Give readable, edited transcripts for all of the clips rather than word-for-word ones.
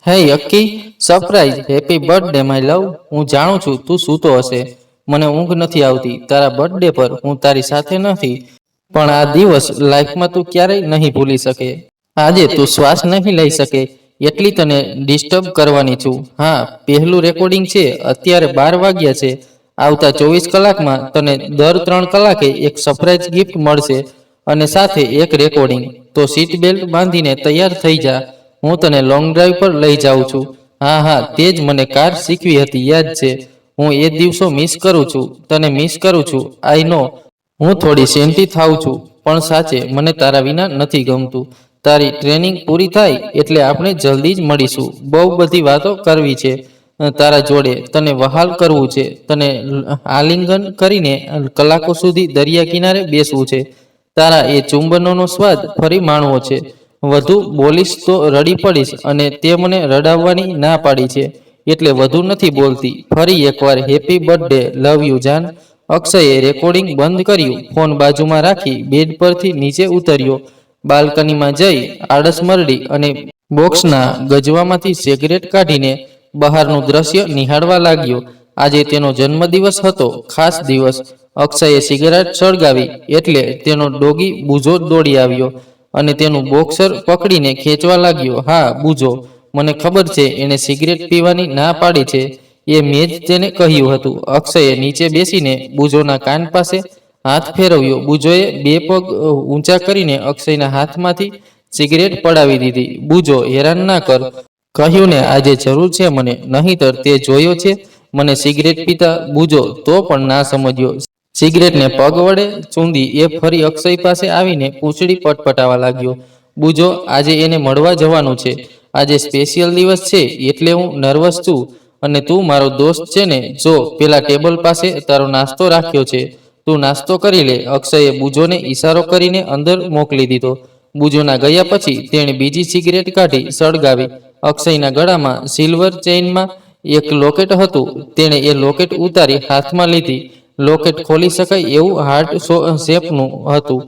હે Akki, surprise happy birthday my love. હું જાણું છું તું સૂતો હશે, મને ઊંઘ નથી આવતી. તારા બર્થડે પર હું તારી સાથે નથી, પણ આ દિવસ લાઈફમાં તું ક્યારેય નહીં ભૂલી શકે. આજે તું શ્વાસ નહીં લઈ શકે એટલી તને ડિસ્ટર્બ કરવાની છું. હા, પહેલું રેકોર્ડિંગ છે. અત્યારે 12 વાગ્યા છે. આવતા 24 કલાકમાં તને દર 3 કલાકે એક સરપ્રાઈઝ ગિફ્ટ મળશે અને સાથે એક રેકોર્ડિંગ. તો સીટ બેલ્ટ બાંધીને તૈયાર થઈ જા. હું તને લોંગ ડ્રાઈવ પર લઈ જાઉં છું. હા હા, તે જ મને કાર શીખવી હતી, યાદ છે. હું એ દિવસો મિસ કરું છું, તને મિસ કરું છું. આઈ નો. હું થોડી સેન્ટી થાઉં છું, પણ સાચે મને તારા વિના નથી ગમતું. તારી ટ્રેનિંગ પૂરી થાય એટલે આપણે જલ્દી જ મળીશું. બહુ બધી વાતો કરવી છે તારા જોડે. તને વહાલ કરવું છે, તને આલિંગન કરીને કલાકો સુધી દરિયા કિનારે બેસવું છે. તારા એ ચુંબનોનો સ્વાદ ફરી માણવો છે. વધુ બોલીશ તો રડી પડીશ અને તે મને રડાવવાની ના પાડી છે, એટલે વધુ નથી બોલતી. ફરી એકવાર હેપી બર્થડે, લવ યુ જાન. અક્ષયે રેકોર્ડિંગ બંધ કર્યું, ફોન બાજુમાં રાખી બેડ પરથી નીચે ઉતર્યો. બાલ્કનીમાં જઈ આળસ મરડી અને બોક્સના ગજવામાંથી સિગરેટ કાઢીને બહારનું દ્રશ્ય નિહાળવા લાગ્યો. આજે તેનો જન્મદિવસ હતો, ખાસ દિવસ. અક્ષયે સિગરેટ સળગાવી એટલે તેનો ડોગી બુજો દોડી આવ્યો અને તેનું બોક્સર પકડીને ખેંચવા લાગ્યો. હા, બુજો, મને ખબર છે એણે સિગરેટ પીવાની ના પાડી છે. એ મેં જ તેને કહ્યું હતું. અક્ષયે નીચે બેસીને બુજોના કાન પાસે હાથ ફેરવ્યો. બુજોએ બે પગ ઊંચા કરીને અક્ષયના હાથમાંથી સિગરેટ પડાવી દીધી. બુજો, હેરાન ના કર. કહ્યું ને આજે જરૂર છે મને, નહીંતર તે જોયો છે મને સિગરેટ પીતા. બુજો તો પણ ના સમજ્યો. સિગરેટને પગ વડે ચૂંદી એ ફરી અક્ષય પાસે આવીને પૂંછડી પટપટાવા લાગ્યો. બુજો, આજે એને મળવા જવાનું છે. આજે સ્પેશિયલ દિવસ છે એટલે હું નર્વસ છું. અને તું મારો દોસ્ત છે ને. જો પેલા ટેબલ પાસે તારો નાસ્તો રાખ્યો છે, તું નાસ્તો કરી લે. અક્ષયે બુજોને ઈશારો કરીને અંદર મોકલી દીધો. બુજોના ગયા પછી તેણે બીજી સિગરેટ કાઢી સળગાવી. અક્ષયના ગળામાં સિલ્વર ચેઇનમાં એક લોકેટ હતું. તેણે એ લોકેટ ઉતારી હાથમાં લીધી. લોકેટ ખોલી શકાય એવું હાર્ટ શેપનું હતું.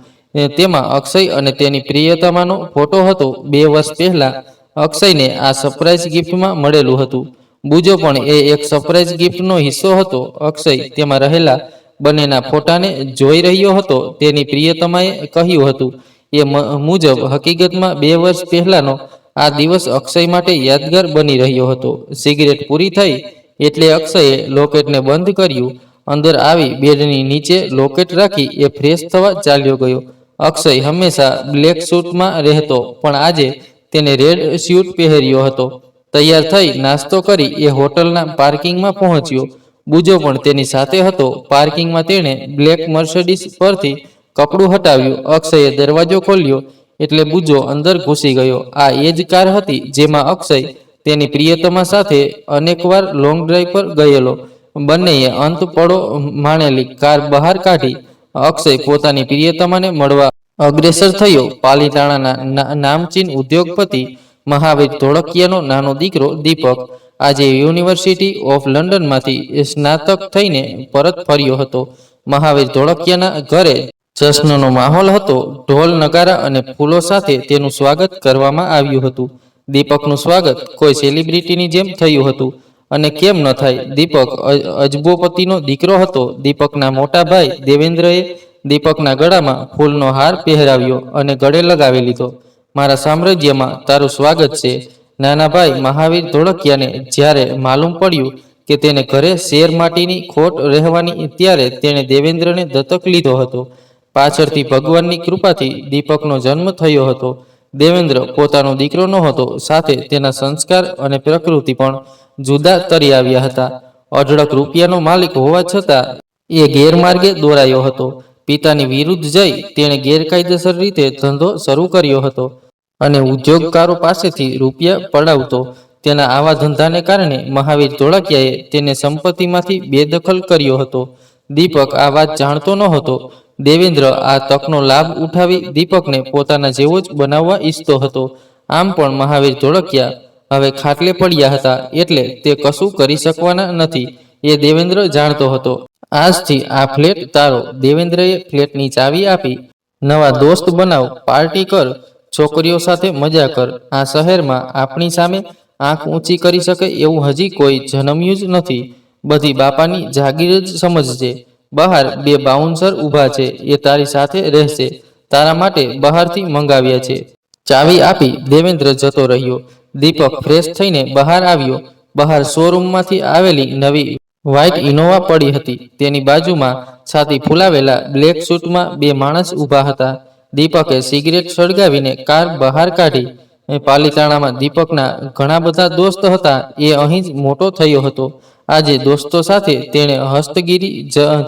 તેમાં અક્ષય અને તેની પ્રિયતમાનો ફોટો હતો. 2 વર્ષ પહેલા અક્ષયને આ સરપ્રાઈઝ ગિફ્ટમાં મળેલું હતું. બુજો પણ એ એક સરપ્રાઈઝ ગિફ્ટનો હિસ્સો હતો. અક્ષય તેમાં રહેલા બંનેના ફોટાને જોઈ રહ્યો હતો. તેની પ્રિયતમાએ કહ્યું હતું એ મુજબ હકીકતમાં 2 વર્ષ પહેલાનો આ દિવસ અક્ષય માટે યાદગાર બની રહ્યો હતો. સિગરેટ પૂરી થઈ એટલે અક્ષયે લોકેટને બંધ કર્યું. અંદર આવી બેડની નીચે લોકેટ રાખી એ ફ્રેશ થવા ચાલ્યો ગયો. અક્ષય હંમેશા બ્લેક સૂટમાં રહેતો, પણ આજે તેને રેડ સ્યુટ પહેર્યો હતો. તૈયાર થઈ નાસ્તો કરી એ હોટલના પાર્કિંગમાં પહોંચ્યો. બુજો પણ તેની સાથે હતો. પાર્કિંગમાં તેણે બ્લેક મર્સિડીઝ પરથી કપડું હટાવ્યું. અક્ષયે દરવાજો ખોલ્યો એટલે બુજો અંદર ઘૂસી ગયો. આ એ જ કાર હતી જેમાં અક્ષય તેની પ્રિયતમા સાથે અનેકવાર લોંગ ડ્રાઈવ પર ગયેલો. બંનેએ અંત પડો માણેલી કાર બહાર કાઢી અક્ષય પોતાની પ્રિયતમાને મળવા અગ્રેસર થયો. પાલીતાણાના નામચીન ઉદ્યોગપતિ મહાવીર ધોળકિયાનો નાનો દીકરો દીપક આજે યુનિવર્સિટી ઓફ લંડનમાંથી સ્નાતક થઈને પરત ફર્યો હતો. મહાવીર ધોળકિયાના ઘરે જશ્નનો માહોલ હતો. ઢોલ, નગારા અને ફૂલો સાથે તેનું સ્વાગત કરવામાં આવ્યું હતું. દીપકનું સ્વાગત કોઈ સેલિબ્રિટીની જેમ થયું હતું. અને કેમ ન થાય, દીપક અજબોપતિનો દીકરો હતો. દીપકના મોટા ભાઈ દેવેન્દ્રએ દીપકના ગળામાં ફૂલનો હાર પહેરાવ્યો અને ગળે લગાવી લીધો. મારા સામ્રાજ્યમાં તારું સ્વાગત છે. નાના ભાઈ મહાવીર ધોળકિયાને જ્યારે માલુમ પડ્યું કે તેને ઘરે શેર માટીની ખોટ રહેવાની, ત્યારે તેણે દેવેન્દ્રને દત્તક લીધો હતો. પાછળથી ભગવાનની કૃપાથી દીપકનો જન્મ થયો હતો. દેવેન્દ્ર પોતાનો દીકરો નહોતો, સાથે તેના સંસ્કાર અને પ્રકૃતિ પણ જુદા તરી આવ્યા હતા. અઢળક રૂપિયાનો માલિક હોવા છતાં એ ગેરમાર્ગે દોરાયો હતો. પિતાની વિરુદ્ધ જઈ તેણે ગેરકાયદેસર રીતે ધંધો શરૂ કર્યો હતો અને ઉદ્યોગકારો પાસેથી રૂપિયા પડાવતો. તેના આવા ધંધાને કારણે મહાવીર ધોળકિયાએ તેને સંપત્તિમાંથી બેદખલ કર્યો હતો. દીપક આ વાત જાણતો નહોતો. દેવેન્દ્ર આ તકનો લાભ ઉઠાવી દીપકને પોતાના જેવો જ બનાવવા ઈચ્છતો હતો. આમ પણ મહાવીર ધોળકિયા હવે ખાટલે પડ્યા હતા, એટલે તે કશું કરી શકવાના નથી એ દેવેન્દ્ર જાણતો હતો. આજથી આ ફ્લેટ તારો. દેવેન્દ્રએ ફ્લેટની ચાવી આપી. નવા દોસ્ત બનાવ, પાર્ટી કર, છોકરીઓ સાથે મજા કર. આ શહેરમાં આપણી સામે આંખ ઊંચી કરી શકે એવું હજી કોઈ જન્મ્યું જ નથી. બધી બાપાની જાગીર જ સમજજે. બહાર બે બાઉન્સર ઊભા છે, એ તારી સાથે રહેશે. તારા માટે બહારથી મંગાવ્યા છે. ચાવી આપી દેવેન્દ્ર જતો રહ્યો. દીપક ફ્રેશ થઈને બહાર આવ્યો. બહાર શોરૂમમાંથી આવેલી નવી વ્હાઇટ ઇનોવા પડી હતી. તેની બાજુમાં છાતી ફૂલાવેલા બ્લેક સૂટમાં બે માણસ ઊભા હતા. દીપકે સિગરેટ સળગાવીને કાર બહાર કાઢી. પાલીતાણામાં દીપકના ઘણા બધા દોસ્ત હતા. એ અહીં જ મોટો થયો હતો. આજે દોસ્તો સાથે તેણે હસ્તગીરી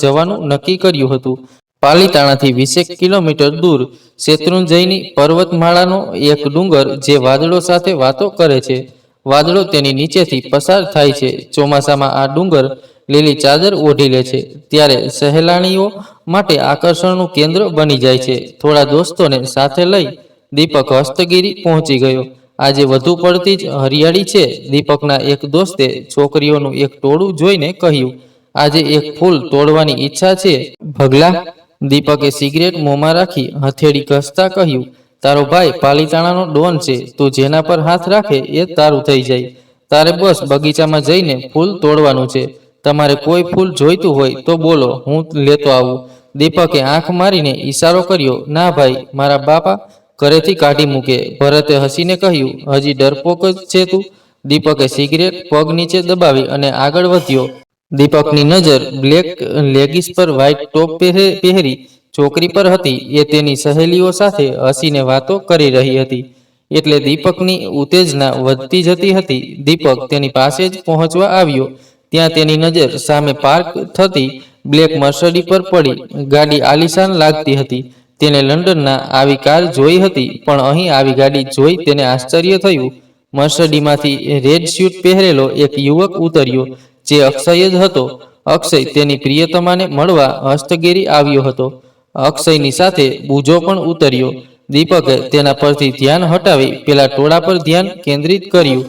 જવાનું નક્કી કર્યું હતું. પાલીતાણાથી 20 કિલોમીટર દૂર શેત્રુંજયની પર્વતમાળાનો એક ડુંગર જે વાદળો સાથે વાતો કરે છે. વાદળો તેની નીચેથી પસાર થાય છે. ચોમાસામાં આ ડુંગર લીલી ચાદર ઓઢી લે છે, ત્યારે સહેલાણીઓ માટે આકર્ષણનું કેન્દ્ર બની જાય છે. થોડા દોસ્તોને સાથે લઈ દીપક હસ્તગીરી પહોંચી ગયો. આજે વધુ પડતી જ હરિયાળી છે. દીપકના એક દોસ્તે છોકરીઓનું એક ટોળું જોઈને કહ્યું, આજે એક ફૂલ તોડવાની ઈચ્છા છે ભગલા. દીપકે સિગરેટ મોંમાં રાખી હથેળી ઘસતા કહ્યું, તારો ભાઈ પાલીતાણાનો ડોન છે. તું જેના પર હાથ રાખે એ તારું થઈ જાય. તારે બસ બગીચામાં જઈને ફૂલ તોડવાનું છે. તમારે કોઈ ફૂલ જોઈતું હોય તો બોલો, હું લેતો આવું. દીપકે આંખ મારીને ઈશારો કર્યો. ના ભાઈ, મારા બાપા ઘરેથી કાઢી મૂકે. ભરતે હસીને કહ્યું, હજી ડરપોક જ છે તું. દીપકે સિગરેટ પગ નીચે દબાવી અને આગળ વધ્યો. દીપકની નજર બ્લેક લેગીસ પર વ્હાઇટ ટોપ પહેરી છોકરી પર હતી. એ તેની સહેલીઓ સાથે હસીને વાતો કરી રહી હતી, એટલે દીપકની ઉત્તેજના વધતી જતી હતી. દીપક તેની પાસે જ પહોંચવા આવ્યો. ત્યાં તેની નજર સામે પાર્ક થતી બ્લેક મર્સડી પર પડી. ગાડી આલીશાન લાગતી હતી. તેને લંડનના આવી કાર જોઈ હતી, પણ અહીં આવી ગાડી જોઈ તેને આશ્ચર્ય થયું. મર્સડીમાંથી રેડ સ્યુટ પહેરેલો એક યુવક ઉતર્યો, જે અક્ષય જ હતો. અક્ષય તેની પ્રિયતમાને મળવા હસ્તગીરી આવ્યો હતો. અક્ષયની સાથે બુજો પણ ઉતર્યો. દીપકે તેના પરથી ધ્યાન હટાવી પેલા ટોળા પર ધ્યાન કેન્દ્રિત કર્યું.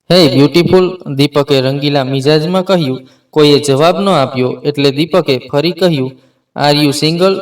હે બ્યુટીફુલ, દીપકે રંગીલા મિજાજમાં કહ્યું. કોઈએ જવાબ ન આપ્યો, એટલે દીપકે ફરી કહ્યું, આર યુ સિંગલ?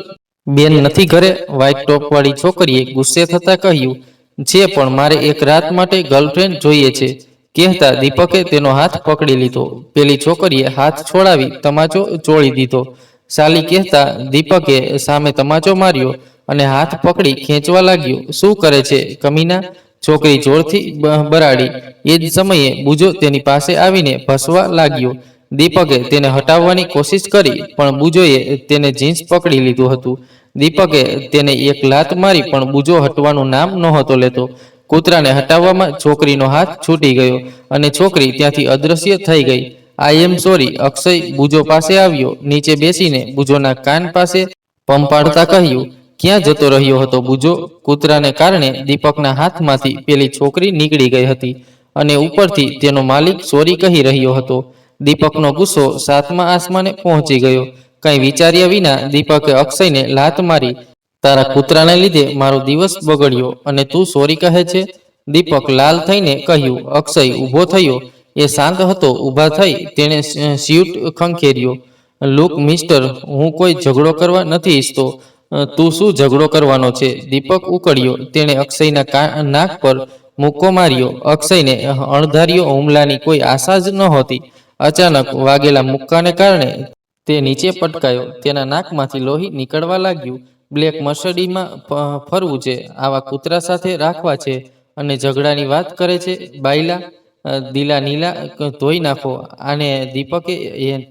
બેન નથી ઘરે? વ્હાઇટ ટોપવાળી છોકરીએ ગુસ્સે થતા કહ્યું, છે, પણ મારે એક રાત માટે ગર્લફ્રેન્ડ જોઈએ છે. કહેતા દીપકે તેનો હાથ પકડી લીધો. પેલી છોકરીએ હાથ છોડાવી તમાચો ચોળી દીધો. સાલી કહેતા દીપકે સામે તમાચો માર્યો અને હાથ પકડી ખેંચવા લાગ્યો. શું કરે છે કમીના? છોકરી જોરથી બરાડી. એ જ સમયે બુજો તેની પાસે આવીને ભસવા લાગ્યો. દીપકે તેને હટાવવાની કોશિશ કરી, પણ બુજોએ તેને જીન્સ પકડી લીધું હતું. દીપકે તેને એક લાત મારી, પણ બુજો હટવાનું નામ નહોતો લેતો. કૂતરાને હટાવવામાં છોકરીનો હાથ છૂટી ગયો અને છોકરી ત્યાંથી અદૃશ્ય થઈ ગઈ. આઈ એમ સોરી. અક્ષય બુજો પાસે આવ્યો. નીચે બેસીને બુજોના કાન પાસે પંપાડતા કહ્યું, ક્યાં જતો રહ્યો હતો બુજો? કૂતરાને કારણે દીપકના હાથમાંથી પેલી છોકરી નીકળી ગઈ હતી અને ઉપરથી તેનો માલિક સોરી કહી રહ્યો હતો. દીપકનો ગુસ્સો 7મા આસમાને પહોંચી ગયો. કંઈ વિચાર્યા વિના દીપકે અક્ષયને લાત મારી. તારા કૂતરાને લીધે મારો દિવસ બગડ્યો અને તું સોરી કહે છે? દીપક લાલ થઈને કહ્યું. અક્ષય ઊભો થયો. એ શાંત હતો. ઊભા થઈ તેણે સ્યુટ ખંખેર્યો. લુક મિસ્ટર, હું કોઈ ઝઘડો કરવા નથી ઈચ્છતો. તું શું ઝઘડો કરવાનો છે? દીપક ઉકળ્યો. તેણે અક્ષયના નાક પર મુક્કો માર્યો. અક્ષયને અણધાર્યો હુમલાની કોઈ આશા જ નહોતી. અચાનક વાગેલા મુક્કાને કારણે તે નીચે પટકાયો. તેના નાકમાંથી લોહી નીકળવા લાગ્યું. બ્લેક મર્સડીમાં ફરવું છે, આવા કૂતરા સાથે રાખવા છે, અને ઝઘડાની વાત કરે છે? બાયલા, દીલા નીલા ધોઈ નાખો આને. દીપકે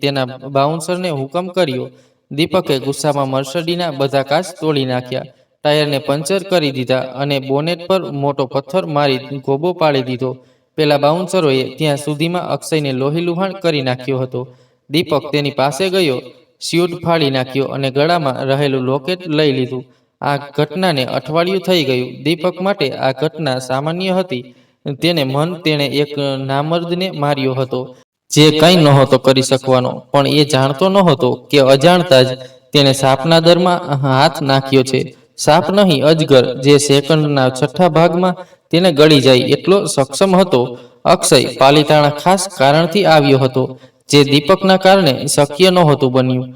તેના બાઉન્સરને હુકમ કર્યો. દીપકે ગુસ્સામાં મર્સડીના બધા કાચ તોડી નાખ્યા, ટાયરને પંચર કરી દીધા અને બોનેટ પર મોટો પથ્થર મારી ગોબો પાડી દીધો. પેલા બાઉન્સરોએ ત્યાં સુધીમાં અક્ષયને લોહીલુહાણ કરી નાખ્યો હતો. દીપક તેની પાસે ગયો, સ્યુટ ફાડી નાખ્યો અને ગળામાં રહેલું લોકેટ લઈ લીધું. આ ઘટનાને અઠવાડિયું થઈ ગયું. દીપક માટે આ ઘટના સામાન્ય હતી. તેણે એક નામર્દને માર્યો હતો, જે કંઈ નહોતો કરી શકવાનો, પણ એ જાણતો નહોતો કે અજાણતા જ તેણે સાપના દરમાં હાથ નાખ્યો છે. સાપ નહીં, અજગર, જે સેકન્ડના 6થા ભાગમાં તેને ગળી જાય એટલો સક્ષમ હતો. અક્ષય પાલીતાણા ખાસ કારણથી આવ્યો હતો, જે દીપકના કારણે શક્ય નહોતું બન્યું.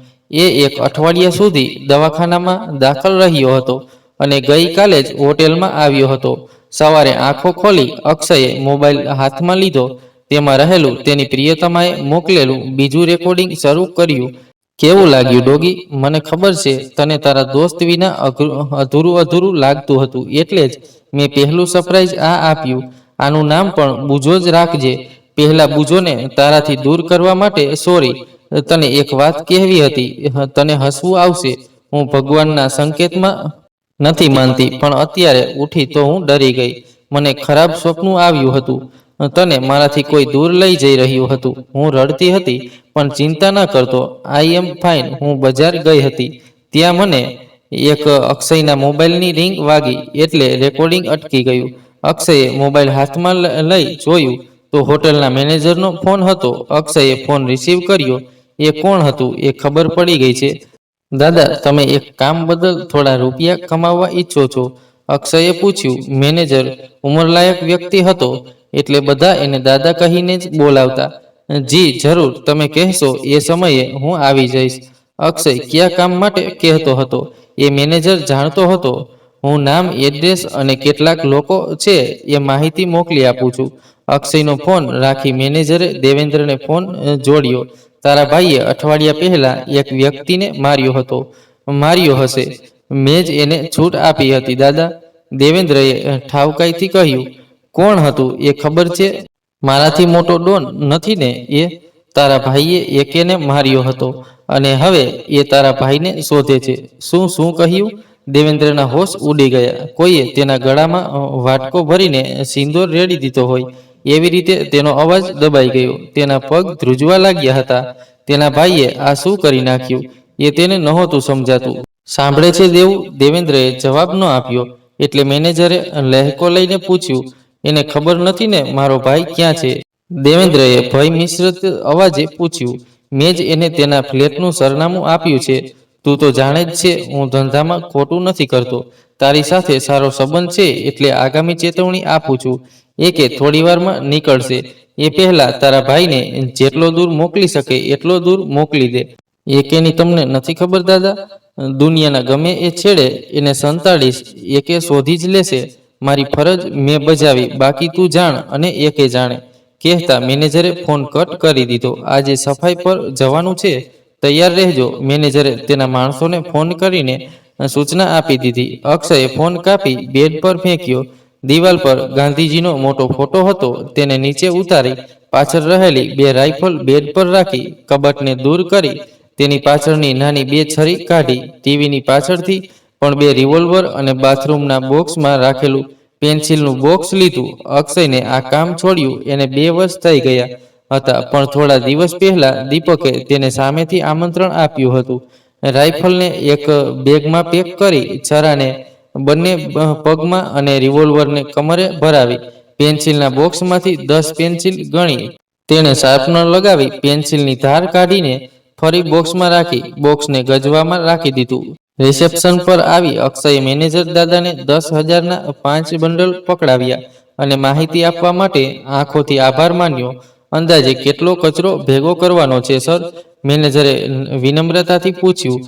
એ એક અઠવાડિયા સુધી દવાખાનામાં દાખલ રહ્યો હતો અને ગઈકાલે જ હોટેલમાં આવ્યો હતો. સવારે આંખો ખોલી અક્ષયે મોબાઈલ હાથમાં લીધો. તેમાં રહેલું તેની પ્રિયતમાએ મોકલેલું બીજું રેકોર્ડિંગ શરૂ કર્યું. કેવું લાગ્યું ડોગી? મને ખબર છે તને તારા દોસ્ત વિના અધૂરું અધૂરું લાગતું હતું, એટલે જ મેં પહેલું સરપ્રાઈઝ આ આપ્યું. આનું નામ પણ બુજો જ રાખજે. પહેલા બુજોને તારાથી દૂર કરવા માટે સોરી. તને એક વાત કહેવી હતી. તને હસવું આવશે. હું ભગવાનના સંકેતમાં નથી માનતી, પણ અત્યારે ઉઠી તો હું ડરી ગઈ. મને ખરાબ સ્વપ્ન આવ્યું હતું. તને મારાથી કોઈ દૂર લઈ જઈ રહ્યું હતું. હું રડતી હતી, પણ ચિંતા ન કરતો. આઈ એમ ફાઇન. હું બજાર ગઈ હતી. ત્યાં મને એક અક્ષયના મોબાઈલની રિંગ વાગી, એટલે રેકોર્ડિંગ અટકી ગયું. અક્ષયે મોબાઈલ હાથમાં લઈ જોયું તો હોટલના મેનેજરનો ફોન હતો. અક્ષયે ફોન રિસીવ કર્યો. એ કોણ હતું એ ખબર પડી ગઈ છે. દાદા, તમે એક કામ બદલ થોડા રૂપિયા કમાવવા ઈચ્છો છો? અક્ષયે પૂછ્યું. મેનેજર ઉંમરલાયક વ્યક્તિ હતો, એટલે બધા એને દાદા કહીને જ બોલાવતા. જી જરૂર, તમે કહેશો એ સમયે હું આવી જઈશ. અક્ષય કયા કામ માટે કહેતો હતો એ મેનેજર જાણતો હતો. હું નામ, એડ્રેસ અને કેટલાક લોકો છે એ માહિતી મોકલી આપું છું. અક્ષયનો ફોન રાખી મેનેજરે દેવેન્દ્રને ફોન જોડ્યો. તારા ભાઈએ અઠવાડિયા પહેલા એક વ્યક્તિને માર્યો હતો. માર્યો હશે. મેં જ એને છૂટ આપી હતી દાદા. દેવેન્દ્રએ ઠાવકાઈથી કહ્યું. કોણ હતું એ ખબર છે? મારાથી મોટો ડોન નથી ને એ? તારા ભાઈએ એકેને માર્યો હતો અને હવે એ તારા ભાઈને શોધે છે. શું શું કહ્યું? દેવેન્દ્રના હોશ ઉડી ગયા. કોઈએ તેના ગળામાં વાટકો ભરીને સિંદૂર રેડી દીધો હોય એવી રીતે તેનો અવાજ દબાઈ ગયો. તેના પગ ધ્રુજવા લાગ્યા હતા. તેના ભાઈએ આ શું કરી નાખ્યું એ તેને નહોતું સમજાતું. સાંભળે છે દેવું? દેવેન્દ્રએ જવાબ ન આપ્યો. એટલે મેનેજરે લહેકો લઈને પૂછ્યું. એને ખબર નથી ને મારો ભાઈ ક્યાં છે? દેવેન્દ્રએ ભય મિશ્રિત અવાજે પૂછ્યું. મેં જ એને તેના ફ્લેટનું સરનામું આપ્યું છે. તું તો જાણે જ છે હું ધંધામાં ખોટું નથી કરતો. તારી સાથે સારો સંબંધ છે, એટલે આગામી ચેતવણી આપું છું. એકે થોડી વારમાં નીકળશે. એ પહેલા તારા ભાઈને જેટલો દૂર મોકલી શકે એટલો દૂર મોકલી દે. એકેની તમને નથી ખબર દાદા? દુનિયાના ગમે એ છેડે એને સંતાડીશ. એકે શોધી જ લેશે. મારી ફરજ મેં બજાવી, બાકી તું જાણ અને એકે જાણે. કહેતા મેનેજરે ફોન કટ કરી દીધો. આજે સફાઈ પર જવાનું છે, તૈયાર રહેજો. મેનેજરે તેના માણસોને ફોન કરીને સૂચના આપી દીધી. અક્ષયે ફોન કાપી બેડ પર ફેંક્યો. દિવાલ પર ગાંધીજીનો મોટો ફોટો હતો. તેને નીચે ઉતારી પાછળ રહેલી બે રાઇફલ બેડ પર રાખી, કબાટને દૂર કરી તેની પાછળની નાની બે છરી કાઢી. ટીવીની પાછળથી પણ બે રિવોલ્વર અને બાથરૂમના બોક્સમાં રાખેલું પેન્સિલનું બોક્સ લીધું. અક્ષયને આ કામ છોડ્યું એને 2 વર્ષ થઈ ગયા હતા, પણ થોડા દિવસ પહેલા દીપકે તેને સામેથી આમંત્રણ આપ્યું હતું. રાઇફલને એક બેગમાં પેક કરી, છરાને બંને પગમાં અને રિવોલ્વરને કમરે ભરાવી. પેન્સિલના બોક્સમાંથી 10 પેન્સિલ ગણી તેણે શાર્પનર લગાવી પેન્સિલની ધાર કાઢીને ફરી બોક્સમાં રાખી. બોક્સને ગજવામાં રાખી દીધું. રિસેપ્શન પર આવી અક્ષયે મેનેજર દાદાને 10,000ના 5 બંડલ પકડાવ્યા અને માહિતી આપવા માટે આંખોથી આભાર માન્યો. અંદાજે કેટલો કચરો ભેગો કરવાનો છે સર? મેનેજરે વિનમ્રતાથી પૂછ્યું.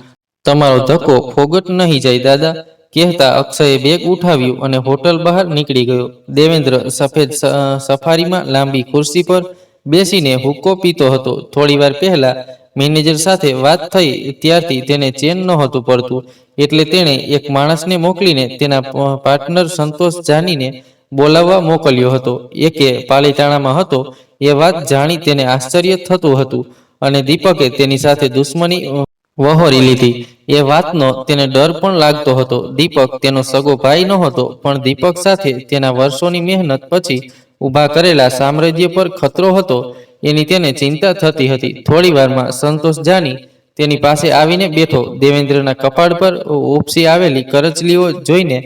તમારો ધક્કો ફોગટ નહીં જાય દાદા. કહેતા અક્ષયે બેગ ઉઠાવ્યું અને હોટલ બહાર નીકળી ગયો. દેવેન્દ્ર સફેદ સફારીમાં લાંબી ખુરશી પર બેસીને હુક્કો પીતો હતો. થોડીવાર પહેલા મેનેજર સાથે વાત થઈ ત્યારથી તેને ચેન નહોતું પડતું, એટલે તેણે એક માણસને મોકલીને તેના પાર્ટનર સંતોષ જાનીને બોલાવવા મોકલ્યો હતો. એકે પાલીતાણામાં હતો એ વાત જાણી તેને આશ્ચર્ય થતું હતું અને દીપકે તેની સાથે દુશ્મની વહોરી લીધી એ વાતનો તેને ડર પણ લાગતો હતો. દીપક તેનો સગો ભાઈ નહોતો, પણ દીપક સાથે તેના વર્ષોની મહેનત પછી ઊભા કરેલા સામ્રાજ્ય પર ખતરો હતો એની તેને ચિંતા થતી હતી. થોડી વારમાં સંતોષ જાની તેની પાસે આવીને બેઠો. દેવેન્દ્રના કપાળ પર ઉપસી આવેલી કરચલીઓ જોઈને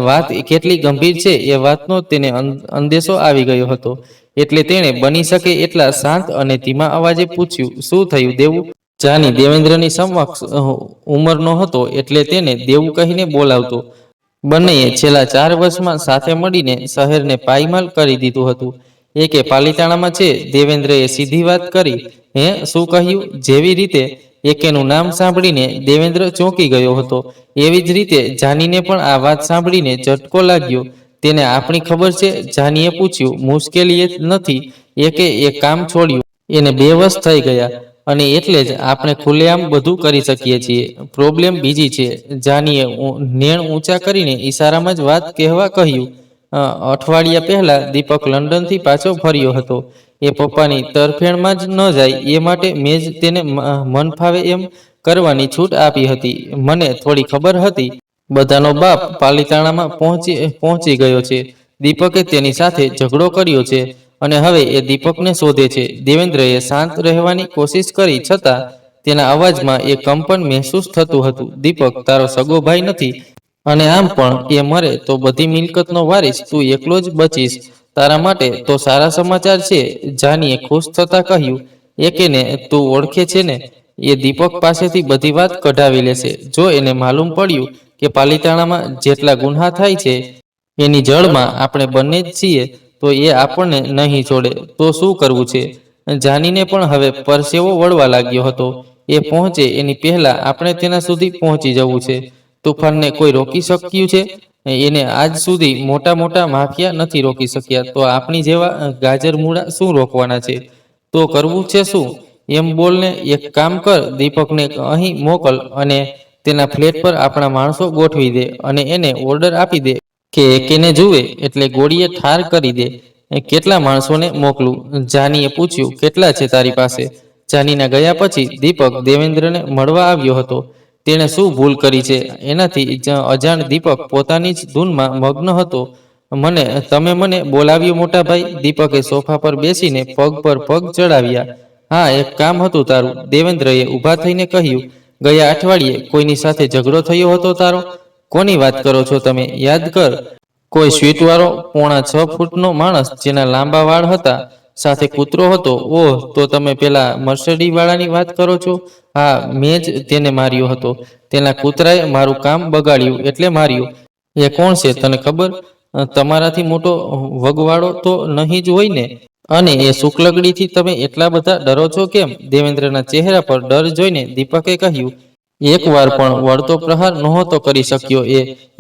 વાત કેટલી ગંભીર છે એ વાતનો તેને અંદેશો આવી ગયો હતો. એટલે તેણે બની શકે એટલા શાંત અને ધીમા અવાજે પૂછ્યું. શું થયું દેવું? જાની દેવેન્દ્રની સમક્ષ ઉંમરનો હતો, એટલે તેને દેવું કહીને બોલાવતો. બંનેએ છેલ્લા 4 વર્ષમાં સાથે મળીને શહેરને પાયમાલ કરી દીધું હતું. એકે પાલીતાણામાં છે. દેવેન્દ્રએ સીધી વાત કરી. હે, શું કહ્યું? જેવી રીતે એકેનું નામ સાંભળીને દેવેન્દ્ર ચોંકી ગયો હતો, એવી જ રીતે જાનીને પણ આ વાત સાંભળીને ઝટકો લાગ્યો. તેને આપણી ખબર છે? જાનીએ પૂછ્યું. મુશ્કેલી એ નથી એ કામ છોડ્યું. એને બેવશ થઈ ગયા અને એટલે જ આપણે ખુલ્લેઆમ બધું કરી શકીએ છીએ. પ્રોબ્લેમ બીજી છે. જાનીએ નેણ ઊંચા કરીને ઈશારામાં જ વાત કહેવા કહ્યું. અઠવાડિયા પહેલા દીપક લંડનથી પાછો ફર્યો હતો. એ પપ્પાની તરફેણમાં જ ન જાય એ માટે મેં જ તેને મન ફાવે એમ કરવાની છૂટ આપી હતી. મને થોડી ખબર હતી બધાનો બાપ પાલિતાણામાં પહોંચી ગયો છે. દીપકે તેની સાથે ઝઘડો કર્યો છે અને હવે એ દીપકને શોધે છે. દેવેન્દ્રએ શાંત રહેવાની કોશિશ કરી છતાં તેના અવાજમાં એ કંપન મહેસૂસ થતું હતું. દીપક તારો સગો ભાઈ નથી અને આમ પણ એ મરે તો બધી મિલકતનો વારીસ તું એકલો જ બચીશ. તારા માટે તો સારા સમાચાર છે. જાનીએ ખુશ થતા કહ્યું. એકેને તું ઓળખે છે ને? એ દીપક પાસેથી બધી વાત કઢાવી લેશે. જો એને માલુમ પડ્યું કે પાલિતાણામાં જેટલા ગુન્હા થાય છે એની જડમાં આપણે બંને જ છીએ તો એ આપણને નહીં છોડે. તો શું કરવું છે? જાનીને પણ હવે પરસેવો વળવા લાગ્યો હતો. એ પહોંચે એની પહેલા આપણે તેના સુધી પહોંચી જવું છે. તુફાનને કોઈ રોકી શક્યું છે? એને આજ સુધી મોટા મોટા માફિયા નથી રોકી શક્યા તો આપણી જેવા ગાજર મૂળા શું રોકવાના છે? તો કરવું છે શું? એમ બોલને એક કામ કર, દીપકને અહીં મોકલ અને તેના ફ્લેટ પર આપણા માણસો ગોઠવી દે અને એને ઓર્ડર આપી દે કે એકેને જુએ એટલે ગોળીએ ઠાર કરી દે. કેટલા માણસોને મોકલું? જાનીએ પૂછ્યું. કેટલા છે તારી પાસે? જાનીના ગયા પછી દીપક દેવેન્દ્રને મળવા આવ્યો હતો. તેણે શું ભૂલ કરી છે એનાથી અજાણ દીપક પોતાની જ ધૂનમાં મગ્ન હતો. તમે મને બોલાવ્યો મોટા ભાઈ? દીપકે સોફા પર બેસીને પગ પર પગ ચડાવ્યા. હા, એક કામ હતું તારું. દેવેન્દ્રએ ઊભા થઈને કહ્યું. ગયા અઠવાડિયે કોઈની સાથે ઝઘડો થયો હતો તારો? કોની વાત કરો છો તમે? યાદ કર. કોઈ સ્વીટવાળો 6.5 ફૂટનો માણસ જેના લાંબા વાળ હતા, સાથે કૂતરો હતો. ઓહ, તો તમે પેલા મર્સડી વાળાની વાત કરો છો? હા, મેં જ તેને માર્યો હતો. તેના કૂતરાએ મારું કામ બગાડ્યું એટલે માર્યો. એ કોણ છે તને ખબર? તમારાથી મોટો વગવાળો તો નહીં જ હોય ને? અને એ શુક્લગડીથી તમે એટલા બધા ડરો છો કેમ? દેવેન્દ્રના ચહેરા પર ડર જોઈને દીપકે કહ્યું. એક વાર પણ વળતો પ્રહાર નહોતો કરી શક્યો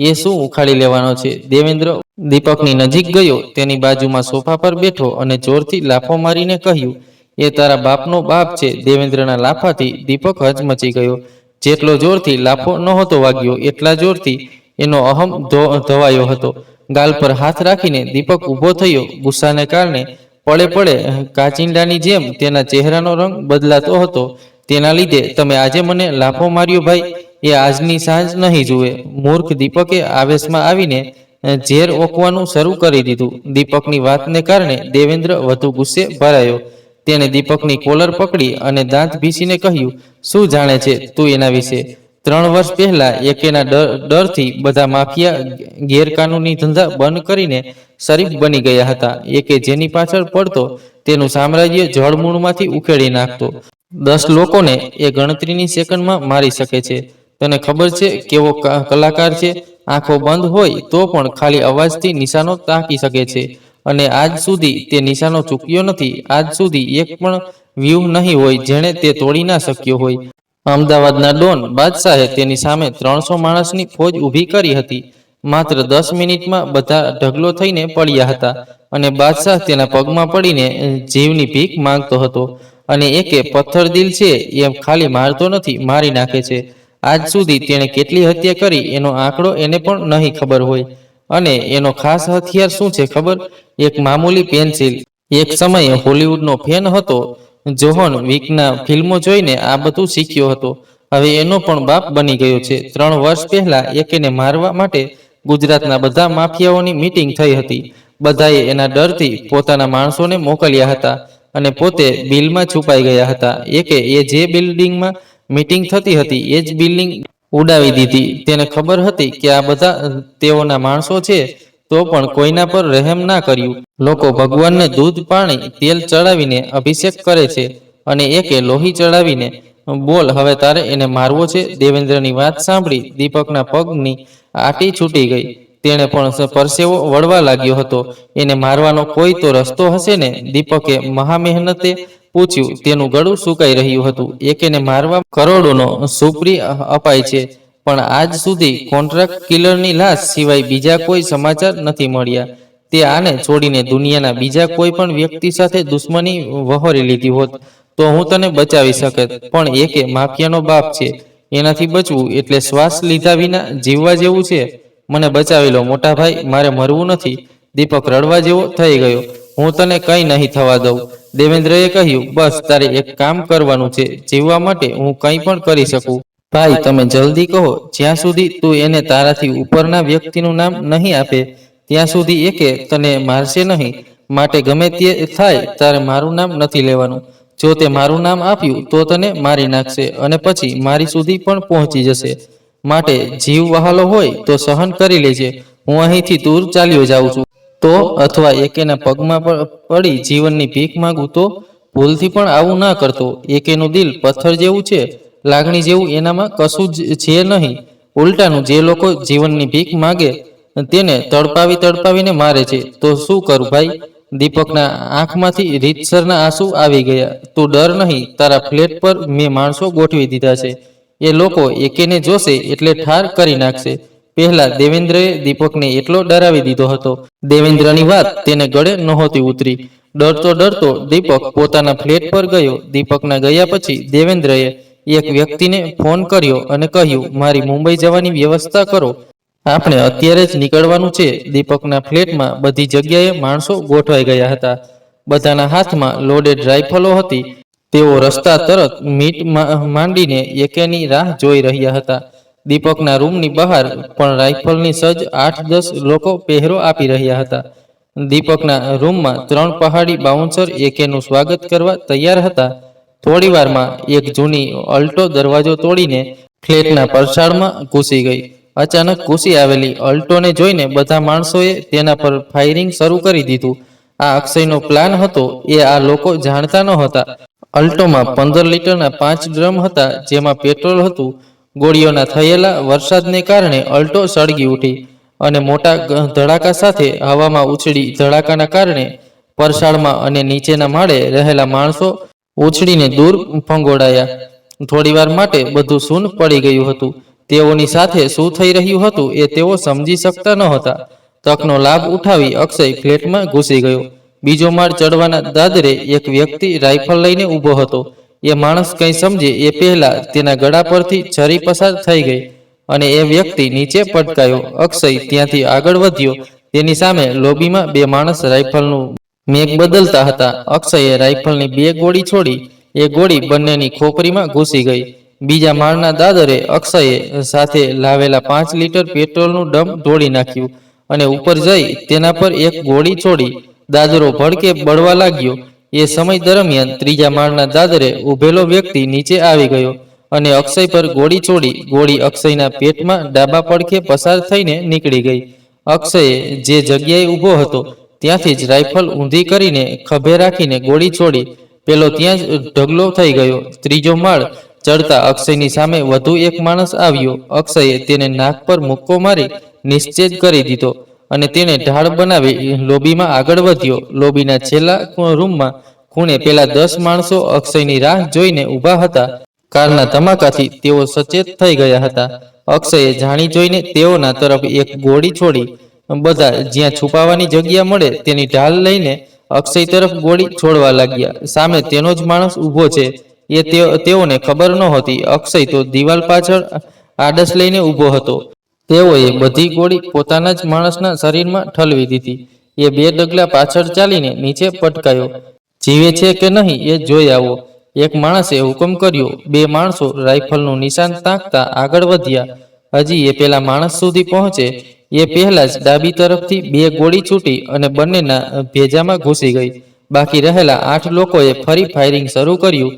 એ શું ઉખાડી લેવાનો છે? દેવેન્દ્ર દીપકની નજીક ગયો, તેની બાજુમાં સોફા પર બેઠો અને જોરથી લાફો મારીને કહ્યું. એ તારા બાપનો બાપ છે. દેવેન્દ્રના લાફાથી દીપક હચમચી ગયો. જેટલો જોરથી લાફો નહોતો વાગ્યો એટલા જોરથી એનો અહમ ધવાયો હતો. ગાલ પર હાથ રાખીને દીપક ઊભો થયો. ગુસ્સાને કારણે પડે પડે કાચિંડાની જેમ તેના ચહેરાનો રંગ બદલાતો હતો. તેના લીધે તમે આજે મને લાફો માર્યો ભાઈ? એ આજની સાંજ નહીં જુએ. મૂર્ખ દીપકે આવેશમાં આવીને ઝેર ઓકવાનું શરૂ કરી દીધું. દીપકની વાતને કારણે દેવેન્દ્ર વધુ ગુસ્સે ભરાયો. તેણે દીપકની કોલર પકડી અને દાંત ભીસીને કહ્યું. શું જાણે છે તું એના વિશે? 3 વર્ષ પહેલા એકેના ડરથી બધા માફિયા ગેરકાનૂની ધંધા બંધ કરીને શરીફ બની ગયા હતા. એકે જેની પાછળ પડતો તેનું સામ્રાજ્ય જળમૂળમાંથી ઉખેડી નાખતો. 10 લોકોને એ ગણતરીની સેકન્ડમાં મારી શકે છે. તને ખબર છે કેવો કલાકાર છે? આંખો બંધ હોય તો પણ ખાલી અવાજથી નિશાનો તાકી શકે છે અને આજ સુધી તે નિશાનો ચૂક્યો નથી. આજ સુધી એક પણ વ્યૂહ નહીં હોય જેણે તે તોડી ના શક્યો હોય. અમદાવાદના ડોન બાદશાહે તેની સામે 300 માણસની ફોજ ઊભી કરી હતી. માત્ર 10 મિનિટમાં બધા ઢગલો થઈને પડ્યા હતા અને બાદશાહ તેના પગમાં પડીને જીવની ભીખ માંગતો હતો. અને એકે પથ્થર દિલ છે એ ખાલી મારતો નથી, મારી નાખે છે. આજ સુધી તેણે કેટલી હત્યા કરી એનો આંકડો એને પણ નહીં ખબર હોય. અને એનો ખાસ હથિયાર શું છે ખબર? એક મામૂલી પેન્સિલ. એક સમયે હોલિવૂડનો ફેન હતો. જોહન વિકના ફિલ્મો જોઈને આ બધું શીખ્યો હતો. હવે એનો પણ બાપ બની ગયો છે. 3 વર્ષ પહેલા એકેને મારવા માટે ગુજરાતના બધા માફિયાઓની મીટિંગ થઈ હતી. બધાએ એના ડરથી પોતાના માણસોને મોકલ્યા હતા અને પોતે બિલમાં છુપાઈ ગયા હતા. એકે એ જે બિલ્ડિંગમાં મીટિંગ થતી હતી એ જ બિલ્ડિંગ ઉડાવી દીધી. તેને ખબર હતી કે આ બધા તેઓના માણસો છે તો પણ કોઈના પર રહેમ ના કર્યું. લોકો ભગવાનને દૂધ, પાણી, તેલ ચડાવીને અભિષેક કરે છે અને એકે લોહી ચડાવીને. બોલ, હવે તારે એને મારવો છે? દેવેન્દ્રની વાત સાંભળી દીપકના પગની આટી છૂટી ગઈ. તેણે પણ પરસેવો વળવા લાગ્યો હતો. એને મારવાનો કોઈ તો રસ્તો હશે ને? દીપકે મહામહેનતે પૂછ્યું. તેનું ગળું સુકાઈ રહ્યું હતું. એકેને મારવા કરોડોનો સુપરી અપાય છે. પણ આજ સુધી કોન્ટ્રાક્ટ કિલરની લાશ સિવાય બીજા કોઈ સમાચાર નથી મળ્યા. તે આને છોડીને દુનિયાના બીજા કોઈ પણ વ્યક્તિ સાથે દુશ્મની વહોરી લીધી હોત તો હું તને બચાવી શકત, પણ એકે માફિયાનો બાપ છે. એનાથી બચવું એટલે શ્વાસ લીધા વિના જીવવા જેવું છે. મને બચાવી લો મોટા ભાઈ, મારે મરવું નથી. દીપક રડવા જેવો થઈ ગયો. હું તને કંઈ નહીં થવા દઉં. દેવેન્દ્રએ કહ્યું, બસ તારે એક કામ કરવાનું છે. જીવવા માટે હું કંઈ પણ કરી શકું. ભાઈ તમે જલ્દી કહો. જ્યાં સુધી તું એને તારાથી ઉપરના વ્યક્તિનું નામ નહીં આપે ત્યાં સુધી એકે તને મારશે નહીં. માટે ગમે તે થાય તારે મારું નામ નથી લેવાનું. જો તે મારું નામ આપ્યું તો તને મારી નાખશે અને પછી મારી સુધી પણ પહોંચી જશે. માટે જીવ વહાલો હોય તો સહન કરી લેજે. હું અહીંથી દૂર ચાલ્યો જાઉં છું. તો અથવા એકેના પગમાં પડી જીવનની ભીખ માંગું તો? ભૂલથી પણ આવું ના કરતો. એકેનું દિલ પથ્થર જેવું છે. લાગણી જેવું એનામાં કશું જ છે નહીં. ઉલટાનું જે લોકો જીવનની ભીખ માગે તેને તડપાવીને મારે છે. તો શું કરું ભાઈ? દીપકના આંખમાંથી રીતસરના આંસુ આવી ગયા. તું ડર નહીં. તારા ફ્લેટ પર મેં માણસો ગોઠવી દીધા છે. એ લોકો એકેને જોશે એટલે ઠાર કરી નાખશે. પહેલા દેવેન્દ્રએ દીપકને એટલો ડરાવી દીધો હતો. દેવેન્દ્રની વાત તેને ગળે નહોતી ઉતરી. ડરતો દીપક પોતાના ફ્લેટ પર ગયો. દીપકના ગયા પછી દેવેન્દ્રએ એક વ્યક્તિને ફોન કર્યો અને કહ્યું, મારી મુંબઈ જવાની વ્યવસ્થા કરો. આપણે અત્યારે જ નીકળવાનું છે. દીપકના ફ્લેટમાં બધી જગ્યાએ માણસો ગોઠવાઈ ગયા હતા. બધાના હાથમાં લોડેડ રાઇફલો હતી. તેઓ રસ્તા તરત મીટ માંડીને એકેની રાહ જોઈ રહ્યા હતા. દીપકના રૂમની બહાર પણ રાઇફલની સજ્જ 8-10 લોકો પહેરો આપી રહ્યા હતા. દીપકના રૂમમાં 3 પહાડી બાઉન્સર એકેનું સ્વાગત કરવા તૈયાર હતા. થોડી વારમાં એક જૂની અલ્ટો દરવાજો તોડીને ફ્લેટના પરસાળમાં ઘૂસી ગઈ. અચાનક ઘૂસી આવેલી અલ્ટોને જોઈને બધા માણસોએ તેના પર ફાયરિંગ શરૂ કરી દીધું. આ અક્ષયનો પ્લાન હતો એ આ લોકો જાણતા નહોતા. અલ્ટોમાં 15 લીટરના 5 ડ્રમ હતા જેમાં પેટ્રોલ હતું. ગોળીઓના થયેલા વરસાદને કારણે અલ્ટો સળગી ઉઠી અને મોટા ધડાકા સાથે હવામાં ઉછળી. ધડાકાના કારણે પરસાળમાં અને નીચેના માળે રહેલા માણસો ઉછળીને દૂર ફંગોળાયા. થોડીવાર માટે બધું શૂન પડી ગયું હતું. તેઓની સાથે શું થઈ રહ્યું હતું એ તેઓ સમજી શકતા નહોતા. તકનો લાભ ઉઠાવી અક્ષય ફ્લેટમાં ઘૂસી ગયો. બીજો માળ ચડવાના દાદરે એક વ્યક્તિ રાઇફલ લઈને ઊભો હતો. એ માણસ કંઈ સમજે એ પહેલા તેના ગળા પરથી છરી પસાર થઈ ગઈ અને એ વ્યક્તિ નીચે પટકાયો. અક્ષય ત્યાંથી આગળ વધ્યો. તેની સામે લોબીમાં 2 માણસ રાઇફલનું મેગ બદલતા હતા. અક્ષયે રાઇફલની 2 ગોળી છોડી. એ ગોળી બંનેની ખોપરીમાં ઘૂસી ગઈ. બીજા માળના દાદરે અક્ષયે સાથે લાવેલા 5 લીટર પેટ્રોલનું ડમ ઢોળી નાખ્યું અને ઉપર જઈ તેના પર એક ગોળી છોડી. દાદરો ભડકે બળવા લાગ્યો. એ સમય દરમિયાન ત્રીજા માળના દાદરે ઊભેલો વ્યક્તિ નીચે આવી ગયો અને અક્ષય પર ગોળી છોડી. ગોળી અક્ષયના પેટમાં ડાબા પડખે પસાર થઈને નીકળી ગઈ. અક્ષયે જે જગ્યાએ ઊભો હતો ત્યાંથી જ રાઇફલ ઊંધી કરીને ખભે રાખીને ગોળી છોડી. પેલો ત્યાં જ ઢગલો થઈ ગયો. ત્રીજો માળ ચડતા અક્ષયની સામે વધુ એક માણસ આવ્યો. અક્ષયે તેને નાક પર મુક્કો મારી નિશ્ચેજ કરી દીધો અને તેને ઢાળ બનાવી લોબીમાં આગળ વધ્યો. લોબીના છેલ્લા રૂમમાં ખૂણે પેલા 10 માણસો અક્ષયની રાહ જોઈને ઊભા હતા. કારના ધમાકાથી તેઓ સચેત થઈ ગયા હતા. અક્ષયે જાણી જોઈને તેઓના તરફ એક ગોળી છોડી. બધા જ્યાં છુપાવાની જગ્યા મળે તેની ઢાલ લઈને અક્ષય તરફ ગોળી છોડવા લાગ્યા. સામે તેનો જ માણસ ઊભો છે એ તેઓને ખબર નહોતી. અક્ષય તો દિવાલ પાછળ આડસ લઈને ઊભો હતો. તેઓએ બધી ગોળી પોતાના જ માણસના શરીરમાં ઠલવી દીધી. એ 2 ડગલા પાછળ ચાલીને નીચે પટકાયો. જીવે છે કે નહીં એ જોઈ આવો, એક માણસે હુકમ કર્યો. 2 માણસો રાઇફલનું નિશાન તાકતા આગળ વધ્યા. હજી એ પેલા માણસ સુધી પહોંચે એ પહેલા જ ડાબી તરફથી 2 ગોળી છૂટી અને બંનેના ભેજામાં ઘૂસી ગઈ. બાકી રહેલા 8 લોકોએ ફરી ફાયરિંગ શરૂ કર્યું.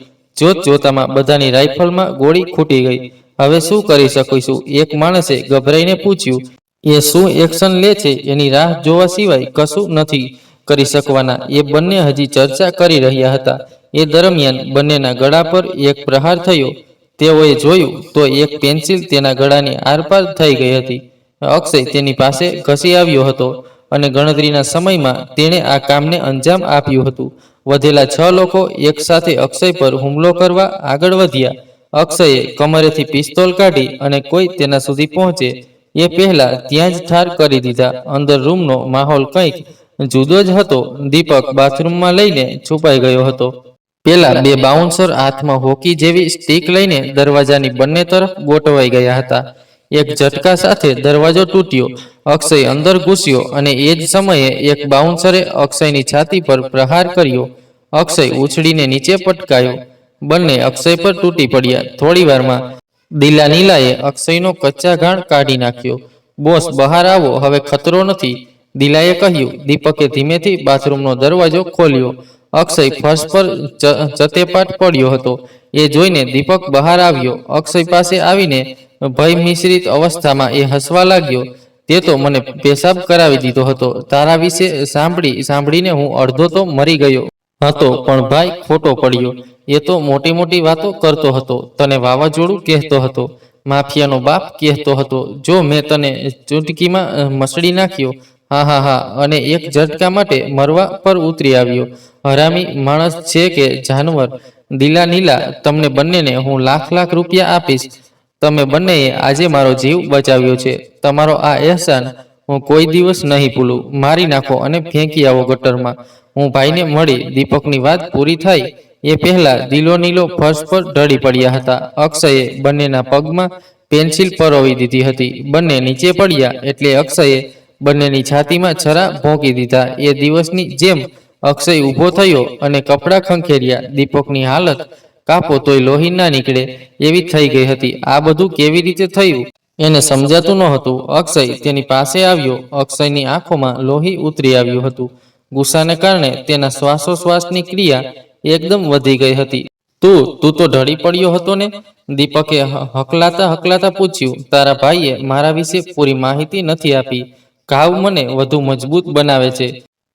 જોતામાં બધાની રાઇફલમાં ગોળી ખૂટી ગઈ. હવે શું કરી શકીશું? એક માણસે ગભરાઈને પૂછ્યું. એ શું એક્શન લે છે એની રાહ જોવા સિવાય કશું નથી કરી શકવાના. એ બંને હજી ચર્ચા કરી રહ્યા હતા. એ દરમિયાન બંનેના ગળા પર એક પ્રહાર થયો. તેઓએ જોયું તો એક પેન્સિલ તેના ગળાની આરપાર થઈ ગઈ હતી. અક્ષય તેની પાસે ઘસી આવ્યો હતો અને ગણતરીના સમયમાં તેણે આ કામને અંજામ આપ્યું હતું. વધેલા 6 લોકો એક સાથે અક્ષય પર હુમલો કરવા આગળ વધ્યા. અક્ષયે કમરેથી પિસ્તોલ કાઢી અને કોઈ તેના સુધી પહોંચે એ પહેલા ત્યાં જ ઠાર કરી દીધા. અંદર રૂમનો માહોલ કંઈક જુદો જ હતો. દીપક બાથરૂમમાં લઈને છુપાઈ ગયો હતો. પેલા બે બાઉન્સર હાથમાં હોકી જેવી સ્ટીક લઈને દરવાજાની બંને તરફ ગોઠવાઈ ગયા હતા. એક ઝટકા સાથે દરવાજો તૂટ્યો. અક્ષય અંદર ઘૂસ્યો અને એ જ સમયે એક બાઉન્સરે અક્ષયની છાતી પર પ્રહાર કર્યો. અક્ષય ઉછળીને નીચે પટકાયો. બંને અક્ષય પર તૂટી પડ્યા. થોડીવારમાં દિલા નીલાએ અક્ષયનો કચ્ચા ઘાણ કાઢી નાખ્યો. બોસ, બહાર આવો, હવે ખતરો નથી, દિલાએ કહ્યું. દીપકે ધીમેથી બાથરૂમનો દરવાજો ખોલ્યો. અક્ષય ફર્શ પર ચતેપાટ પડ્યો હતો. એ જોઈને દીપક બહાર આવ્યો. અક્ષય પાસે આવીને ભય મિશ્રિત અવસ્થામાં એ હસવા લાગ્યો. તે તો મને પેશાબ કરાવી દીધો હતો. તારા વિશે સાંભળીને હું અડધો તો મરી ગયો હતો, પણ ભાઈ ખોટો પડ્યો. એ તો મોટી મોટી વાતો કરતો હતો, તને વાવાઝોડું કહેતો હતો, માફિયાનો બાપ કહેતો હતો. જો મેં તને ચૂંટકીમાં મસળી નાખ્યો. હા હા હા, અને એક ઝટકા માટે મરવા પર ઉતરી આવ્યો. હરામી માણસ છે કે જાનવર. દિલા નીલા, તમને બંનેને હું લાખ રૂપિયા આપીશ. તમે બંનેએ આજે મારો જીવ બચાવ્યો છે. તમારો આ અહેસાન હું કોઈ દિવસ નહીં ભૂલું. મારી નાખો અને ફેંકી આવો ગટરમાં. હું ભાઈને મળી. દીપકની વાત પૂરી થાય એ પહેલા દિલો નીલો ફર્શ પર ઢળી પડ્યા હતા. અક્ષયે બંનેના પગમાં પેન્સિલ પરોવી દીધી હતી. બંને નીચે પડ્યા એટલે અક્ષયે બંનેની છાતીમાં છરા ભોંકી દીધા. એ દિવસની જેમ અક્ષય ઊભો થયો અને કપડાં ખંખેર્યા. દીપકની હાલત કાપો તોય લોહી ના નીકળે એવી થઈ ગઈ હતી. આ બધું કેવી રીતે થયું એને સમજાતું નહોતું. અક્ષય તેની પાસે આવ્યો. અક્ષયની આંખોમાં લોહી ઉતરી આવ્યું હતું. ગુસ્સાને કારણે તેના શ્વાસોશ્વાસની ક્રિયા એકદમ વધી ગઈ હતી. તું તો ઢળી પડ્યો હતો ને? દીપકે હકલાતા પૂછ્યું. તારા ભાઈએ મારા વિશે પૂરી માહિતી નથી આપી. ઘાવ મને વધુ મજબૂત બનાવે છે.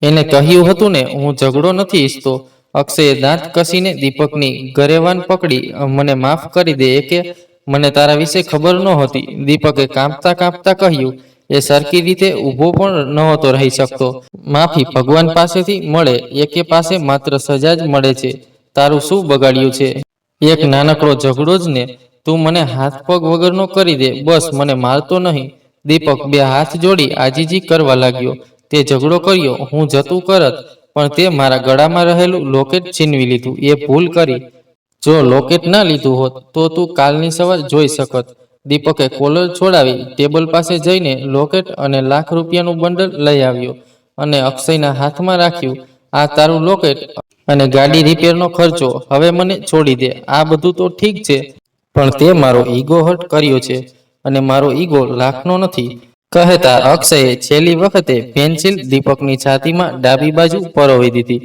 એને કહ્યું હતું ને હું ઝઘડો નથી ઈચ્છતો. અક્ષયે દાંત કસીને દીપકની ગરેવાન પકડી. મને માફ કરી દે કે મને તારા વિશે ખબર નહોતી. દીપકે કાંપતા કહ્યું. એ સરખી રીતે ઊભો પણ નહોતો રહી શકતો. માફી ભગવાન પાસેથી મળે, એકે પાસે માત્ર સજા જ મળે છે. તારું શું બગાડ્યું છે? એક નાનકડો ઝઘડો જ ને. તું મને હાથ પગ વગરનો કરી દે, બસ, મને મારતો નહીં. દીપક બે હાથ જોડી આજીજી કરવા લાગ્યો. તે ઝઘડો કર્યો, હું જતું કરત, પણ તે મારા ગળામાં રહેલું લોકેટ છીનવી લીધું. એ ભૂલ કરી. જો લોકેટ ના લીધું હોત તો તું કાલની સવાર જોઈ શકત. દીપકે કોલર છોડાવી ટેબલ પાસે જઈને લોકેટ અને લાખ રૂપિયાનું બંડલ લઈ આવ્યો અને અક્ષયના હાથમાં રાખ્યું. આ તારું લોકેટ અને ગાડી રિપેરનો ખર્ચો. હવે મને છોડી દે. આ બધું તો ઠીક છે, પણ તે મારો ઈગો હર્ટ કર્યો છે અને મારો ઈગો લાખનો નથી. કહેતા અક્ષયે છેલ્લી વખતે પેન્સિલ દીપકની છાતીમાં ડાબી બાજુ પરોવી દીધી.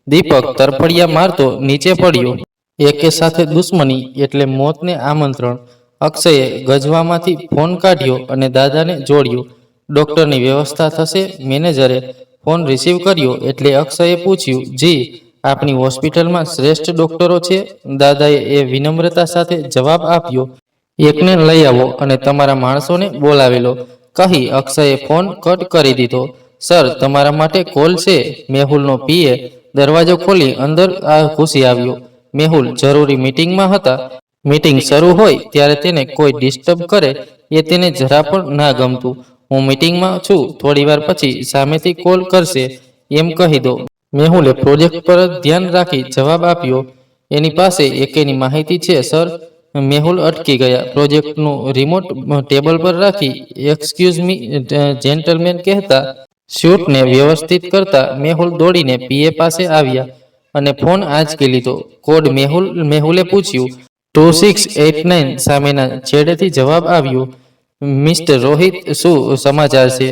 દીપક તરફડિયા મારતો નીચે પડ્યો. એકે સાથે દુશ્મની એટલે મોતને આમંત્રણ. અક્ષયે ગજવામાંથી ફોન કાઢ્યો અને દાદાને જોડ્યો. ડોક્ટરની વ્યવસ્થા થશે? મેનેજરે ફોન રિસીવ કર્યો એટલે અક્ષયે પૂછ્યું. જી, આપણી હોસ્પિટલમાં શ્રેષ્ઠ ડોક્ટરો છે, દાદાએ એ વિનમ્રતા સાથે જવાબ આપ્યો. એકને લઈ આવો અને તમારા માણસોને બોલાવેલો, કહી અક્ષયે ફોન કટ કરી દીધો. સર, તમારા માટે કોલ છે. મેહુલનો પીએ દરવાજો ખોલી અંદર ઘૂસી આવ્યો. મેહુલ જરૂરી મીટિંગમાં હતા. મીટિંગ શરૂ હોય ત્યારે તેને કોઈ ડિસ્ટર્બ કરે એ તેને જરા પણ ના ગમતું. હું મીટિંગમાં છું, થોડીવાર પછી સામેથી કોલ કરશે એમ કહી દો. મેહુલે પ્રોજેક્ટ પર ધ્યાન રાખી જવાબ આપ્યો. એની પાસે એકેની માહિતી છે સર. મેહુલ અટકી ગયા. પ્રોજેક્ટનું રિમોટ ટેબલ પર રાખી એક્સક્યુઝ મી જેન્ટલમેન કહેતા શૂટને વ્યવસ્થિત કરતા મેહુલ દોડીને પીએ પાસે આવ્યા અને ફોન આંચકી લીધો. કોડ મેહુલે પૂછ્યું. 2689 સામેના છેડેથી જવાબ આવ્યો. મિસ્ટર રોહિત, શું સમાચાર છે?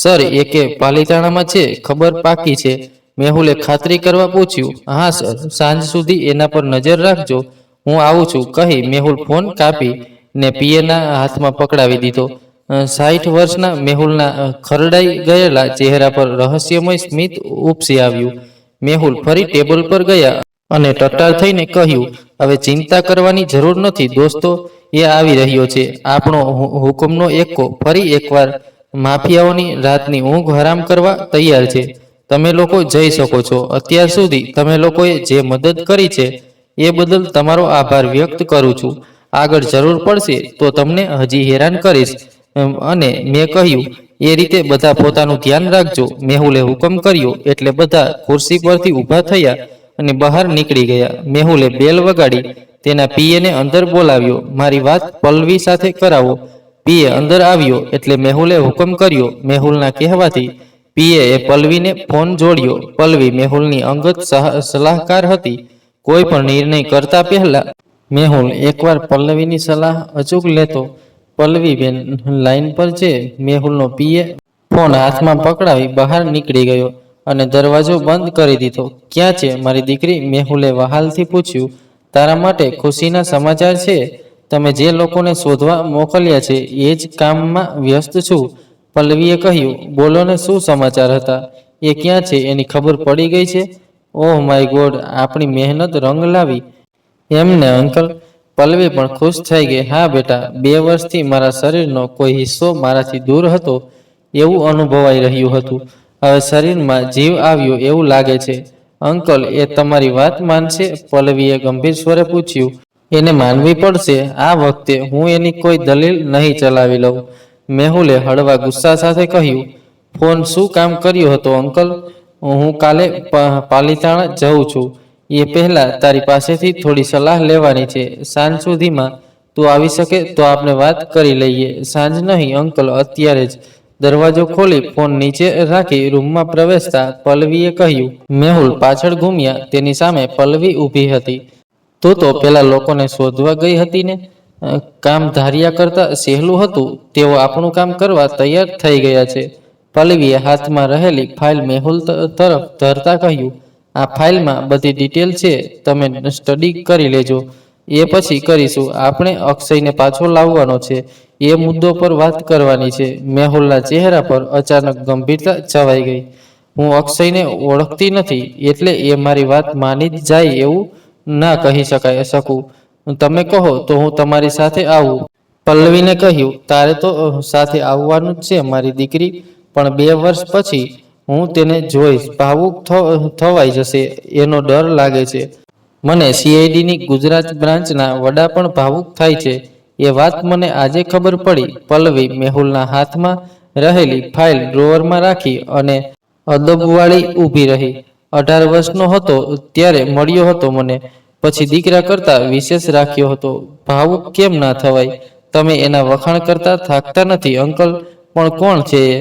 સર, એકે પાલિતાણામાં છે, ખબર પાકી છે. મેહુલે ખાતરી કરવા પૂછ્યું. હા સર, સાંજ સુધી એના પર નજર રાખજો, હું આવું છું, કહી મેહુલ ફોન કાપી ને પીએના હાથમાં પકડાવી દીધો. 60 વર્ષના મેહુલના ખરડાઈ ગયેલા ચહેરા પર રહસ્યમય સ્મિત ઉપસી આવ્યું. મેહુલ ફરી ટેબલ પર ગયા અને ટટ્ટાર થઈને કહ્યું. હવે ચિંતા કરવાની જરૂર નથી દોસ્તો, એ આવી રહ્યો છે. આપણો હુકમનો એકો ફરી એકવાર માફિયાઓની રાતની ઊંઘ હરામ કરવા તૈયાર છે. તમે લોકો જઈ શકો છો. અત્યાર સુધી તમે લોકોએ જે મદદ કરી છે એ બદલ તમારો આભાર વ્યક્ત કરું છું. આગળ જરૂર પડશે તો તમને હજી હેરાન કરીશ. અને મેં કહ્યું, એ રીતે બધા પોતાનું ધ્યાન રાખજો. મેહુલે હુકમ કર્યો એટલે બધા ખુરશી પરથી ઊભા થયા અને બહાર નીકળી ગયા. મેહુલે બેલ વગાડી તેના પીએને અંદર બોલાવ્યો. મારી વાત પલ્લવી સાથે કરાવો. પીએ અંદર આવ્યો એટલે મેહુલે હુકમ કર્યો. મેહુલના કહેવાથી પીએ પલ્લવીને ફોન જોડ્યો. પલ્લવી મેહુલની અંગત સલાહકાર હતી. કોઈ પણ નિર્ણય કરતા પહેલા મેહુલ એકવાર પલ્લવીની સલાહ અચૂક લેતો. પલ્લવી બેન લાઈન પર છે. મેહુલનો પીએ ફોન હાથમાં પકડાવી બહાર નીકળી ગયો અને દરવાજો બંધ કરી દીધો. ક્યાં છે મારી દીકરી? મેહુલે વહાલથી પૂછ્યું. તારા માટે ખુશીના સમાચાર છે. તમે જે લોકોને શોધવા મોકલ્યા છે એ જ કામમાં વ્યસ્ત છું. પલ્લવીએ કહ્યું. બોલો ને, શું સમાચાર હતા? એ ક્યાં છે એની ખબર પડી ગઈ છે? ઓહ માય ગોડ, આપણી મહેનત રંગ લાવી. એમને અંકલ? પલ્લવી પણ ખુશ થઈ ગઈ. હા બેટા, 2 વર્ષથી મારા શરીરનો કોઈ હિસ્સો મારાથી દૂર હતો એવું અનુભવાઈ રહ્યું હતું. હવે શરીરમાં જીવ આવ્યો એવું લાગે છે. અંકલ એ તમારી વાત માનશે? પલ્લવીએ ગંભીર સ્વરે પૂછ્યું. એને માનવી પડશે. આ વખતે હું એની કોઈ દલીલ નહીં ચલાવી લઉં. મેહુલે હળવા ગુસ્સા સાથે કહ્યું. ફોન શું કામ કર્યો હતો અંકલ? હું કાલે પાલીતાણા જઉં છું. એ પહેલા તારી પાસેથી થોડી સલાહ લેવાની છે. સાંજ સુધીમાં તું આવી શકે તો આપણે વાત કરી લઈએ. સાંજ નહીં અંકલ, અત્યારે જ. દરવાજો ખોલી ફોન નીચે રાખી રૂમમાં પ્રવેશતા પલ્લવીએ કહ્યું. મેહુલ પાછળ ઘૂમ્યા. તેની સામે પલ્લવી ઊભી હતી. તું તો પેલા લોકોને શોધવા ગઈ હતી ને? કામ ધાર્યા કરતા સહેલું હતું. તેઓ આપણું કામ કરવા તૈયાર થઈ ગયા છે. પલ્લવીએ હાથમાં રહેલી ફાઇલ મેહુલ તરફ ધરતા કહ્યું. આ ફાઇલમાં બધી ડિટેલ છે. તમે સ્ટડી કરી લેજો. એ પછી કરીશું. આપણે અક્ષયને પાછો લાવવાનો છે. એ મુદ્દો પર વાત કરવાની છે. મેહુલના ચહેરા પર અચાનક ગંભીરતા છવાઈ ગઈ. હું અક્ષયને ઓળખતી નથી એટલે એ મારી વાત માની જ જાય એવું ના કહી શકું. તમે કહો તો હું તમારી સાથે આવું. પલ્લવીને કહ્યું. તારે તો સાથે આવવાનું જ છે મારી દીકરી, પણ 2 વર્ષ પછી હું તેને જોઈશ. ભાવુક થવાઈ જશે એનો ડર લાગે છે. મને સીઆઈડીની ગુજરાત બ્રાન્ચના વડા પણ ભાવુક થાય છે. એ વાત મને આજે ખબર પડી. પલ્લવી મેહુલના હાથમાં રહેલી ફાઇલ ડ્રોવરમાં રાખી અને અદબવાળી ઊભી રહી. 18 વર્ષનો હતો ત્યારે મળ્યો હતો મને. પછી દીકરા કરતા વિશેષ રાખ્યો હતો. ભાવુક કેમ ના થવાય? તમે એના વખાણ કરતા થાકતા નથી અંકલ. પણ કોણ છે એ?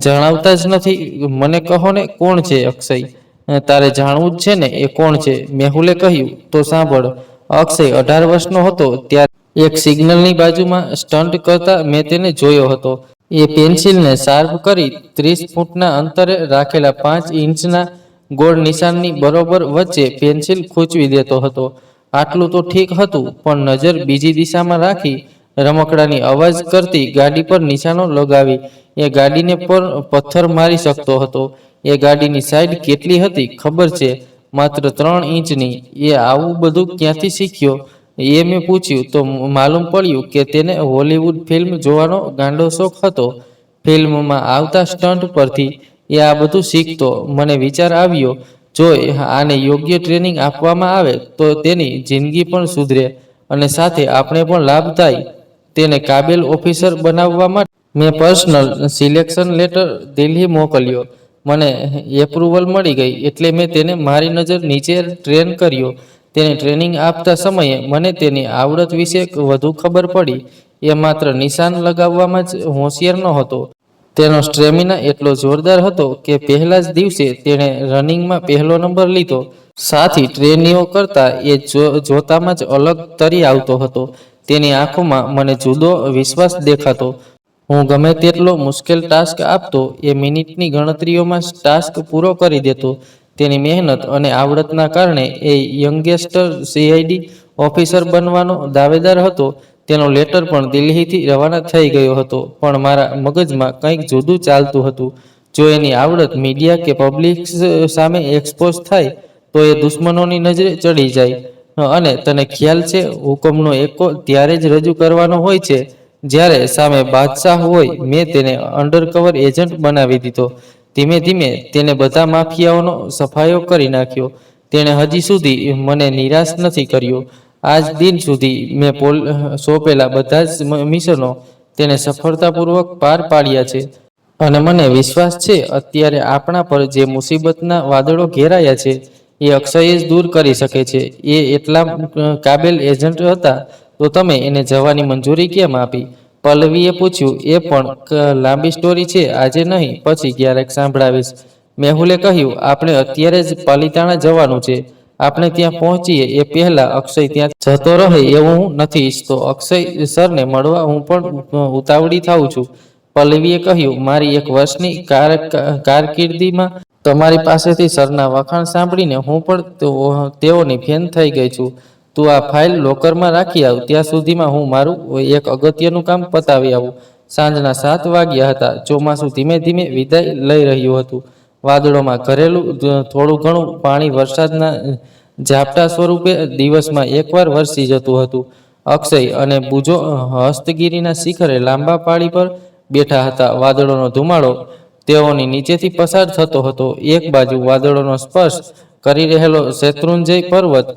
જણાવતા જ નથી. મને કહો ને, કોણ છે અક્ષય? તારે જાણવું જ છે ને એ કોણ છે? મેહુલે કહ્યું. તો સાંભળ. અક્ષય 18 વર્ષનો હતો ત્યારે એક સિગ્નલની બાજુમાં સ્ટન્ટ કરતા મેં તેને જોયો હતો. એ પેન્સિલને શાર્પ કરી 30 ફૂટના અંતરે રાખેલા 5 ઇંચના ગોળ નિશાનની બરોબર વચ્ચે પેન્સિલ ખૂંચવી દેતો હતો. આટલું તો ઠીક હતું, પણ નજર બીજી દિશામાં રાખી રમકડાની અવાજ કરતી ગાડી પર નિશાનો લગાવી એ ગાડીને પર પથ્થર મારી શકતો હતો. એ ગાડીની સાઈડ કેટલી હતી ખબર છે? માત્ર 3 ઇંચની. એ આવું બધું ક્યાંથી શીખ્યો? એ મેં પૂછ્યું તો માલુમ પડ્યું કે તેને હોલિવૂડ ફિલ્મ જોવાનો ગાંડો શોખ હતો. ફિલ્મમાં આવતા સ્ટન્ટ પરથી એ આ બધું શીખતો. મને વિચાર આવ્યો, જો આને યોગ્ય ટ્રેનિંગ આપવામાં આવે તો તેની જિંદગી પણ સુધરે અને સાથે આપણે પણ લાભ થાય. તેને કાબેલ ઓફિસર બનાવવા માટે મેં પર્સનલ સિલેક્શન લેટર દિલ્હી મોકલ્યો. મને એપ્રુવલ મળી ગઈ એટલે મેં તેને મારી નજર નીચે ટ્રેન કર્યો. તેને ટ્રેનિંગ આપતા સમયે મને તેની આવડત વિશે વધુ ખબર પડી. એ માત્ર નિશાન લગાવવામાં જ હોશિયાર નહોતો. તેનો સ્ટેમિના એટલો જોરદાર હતો કે પહેલા જ દિવસે તેણે રનિંગમાં પહેલો નંબર લીધો. સાથી ટ્રેનીઓ કરતાં એ જોતામાં જ અલગ તરી આવતો હતો. તેની આંખોમાં મને જુદો વિશ્વાસ દેખાતો. હું ગમે તેટલો મુશ્કેલ ટાસ્ક આપતો, એ મિનિટની ગણતરીઓમાં ટાસ્ક પૂરો કરી દેતો. તેની મહેનત અને આવડતના કારણે એ યંગેસ્ટર સીઆઈડી ઓફિસર બનવાનો દાવેદાર હતો. તેનો લેટર પણ દિલ્હીથી રવાના થઈ ગયો હતો, પણ મારા મગજમાં કંઈક જુદું ચાલતું હતું. જો એની આવડત મીડિયા કે પબ્લિક સામે એક્સપોઝ થાય તો એ દુશ્મનોની નજરે ચડી જાય. અને તને ખ્યાલ છે, હુકમનો એકો ત્યારે જ રજૂ કરવાનો હોય છે જ્યારે સામે બાદશાહ હોય. મેં તેને અંડરકવર એજન્ટ બનાવી દીધો. ધીમે ધીમે તેને બધા માફિયાઓનો સફાયો કરી નાખ્યો. તેણે હજી સુધી મને નિરાશ નથી કર્યો. આજ દિન સુધી મેં સોંપેલા બધા જ મિશનો તેને સફળતાપૂર્વક પાર પાડ્યા છે. અને મને વિશ્વાસ છે અત્યારે આપણા પર જે મુસીબતના વાદળો ઘેરાયા છે એ અક્ષય જ દૂર કરી શકે છે. એ એટલા કાબેલ એજન્ટ હતા તો તમે એને જવાની મંજૂરી કેમ આપી? પલ્લવીએ પૂછ્યું. એ પણ લાંબી સ્ટોરી છે, આજે નહીં પછી ક્યારેક સંભળાવીશ. મેહુલે કહ્યું. આપણે અત્યારે જ પાલિતાણા જવાનું છે. આપણે ત્યાં પહોંચીએ એ પહેલા અક્ષય ત્યાં જતો રહે એવું હું નથી ઈચ્છતો. અક્ષય સરને મળવા હું પણ ઉતાવળી થાઉં છું. પલ્લવીએ કહ્યું. મારી 1 વર્ષની કારકિર્દીમાં તમારી પાસેથી સરના વખાણ સાંભળીને હું પણ તેઓની ફેન થઈ ગઈ છું. તું આ ફાઇલ લોકરમાં રાખી આવ. ત્યાં સુધીમાં હું મારું એક અગત્યનું કામ પતાવી આવું. સાંજના 7 વાગ્યા હતા. ચોમાસું ધીમે ધીમે વિદાય લઈ રહ્યું હતું. વાદળોમાં ઘરેલું થોડું ઘણું પાણી વરસાદના ઝાપટા સ્વરૂપે દિવસમાં એકવાર વરસી જતું હતું. અક્ષય અને બુજો હસ્તગીરીના શિખરે લાંબા પાળી પર બેઠા હતા. વાદળોનો ધુમાડો તેઓની નીચેથી પસાર થતો હતો. એક બાજુ વાદળોનો સ્પર્શ કરી રહેલો શેત્રુંજય પર્વત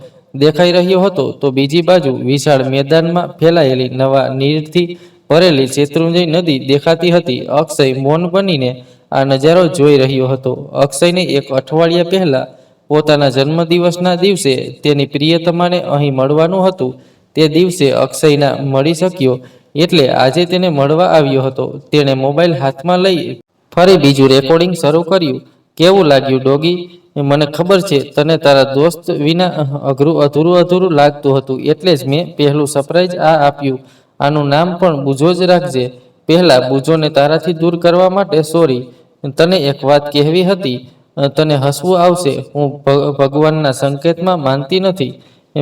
દેખાઈ રહ્યો હતો તો બીજી બાજુ વિશાળ મેદાનમાં ફેલાયેલી નવા નીરથી ભરેલી શેત્રુંજય નદી દેખાતી હતી. અક્ષય મૌન બનીને આ નજારો જોઈ રહ્યો હતો. અક્ષયને 1 અઠવાડિયા પહેલા પોતાના જન્મદિવસના દિવસે તેની પ્રિયતમાને અહીં મળવાનું હતું. તે દિવસે અક્ષયના મળી શક્યો એટલે આજે તેને મળવા આવ્યો હતો. તેણે મોબાઈલ હાથમાં લઈ ફરી બીજું રેકોર્ડિંગ શરૂ કર્યું. કેવું લાગ્યું ડોગી? મને ખબર છે તને તારા દોસ્ત વિના અધૂરું લાગતું હતું એટલે જ મેં પહેલું સરપ્રાઈઝ આ આપ્યું. આનું નામ પણ બુજો જ રાખજે. પહેલા બુજોને તારાથી દૂર કરવા માટે સોરી. તને એક વાત કહેવી હતી. તને હસવું આવશે. હું ભગવાનના સંકેતમાં માનતી નથી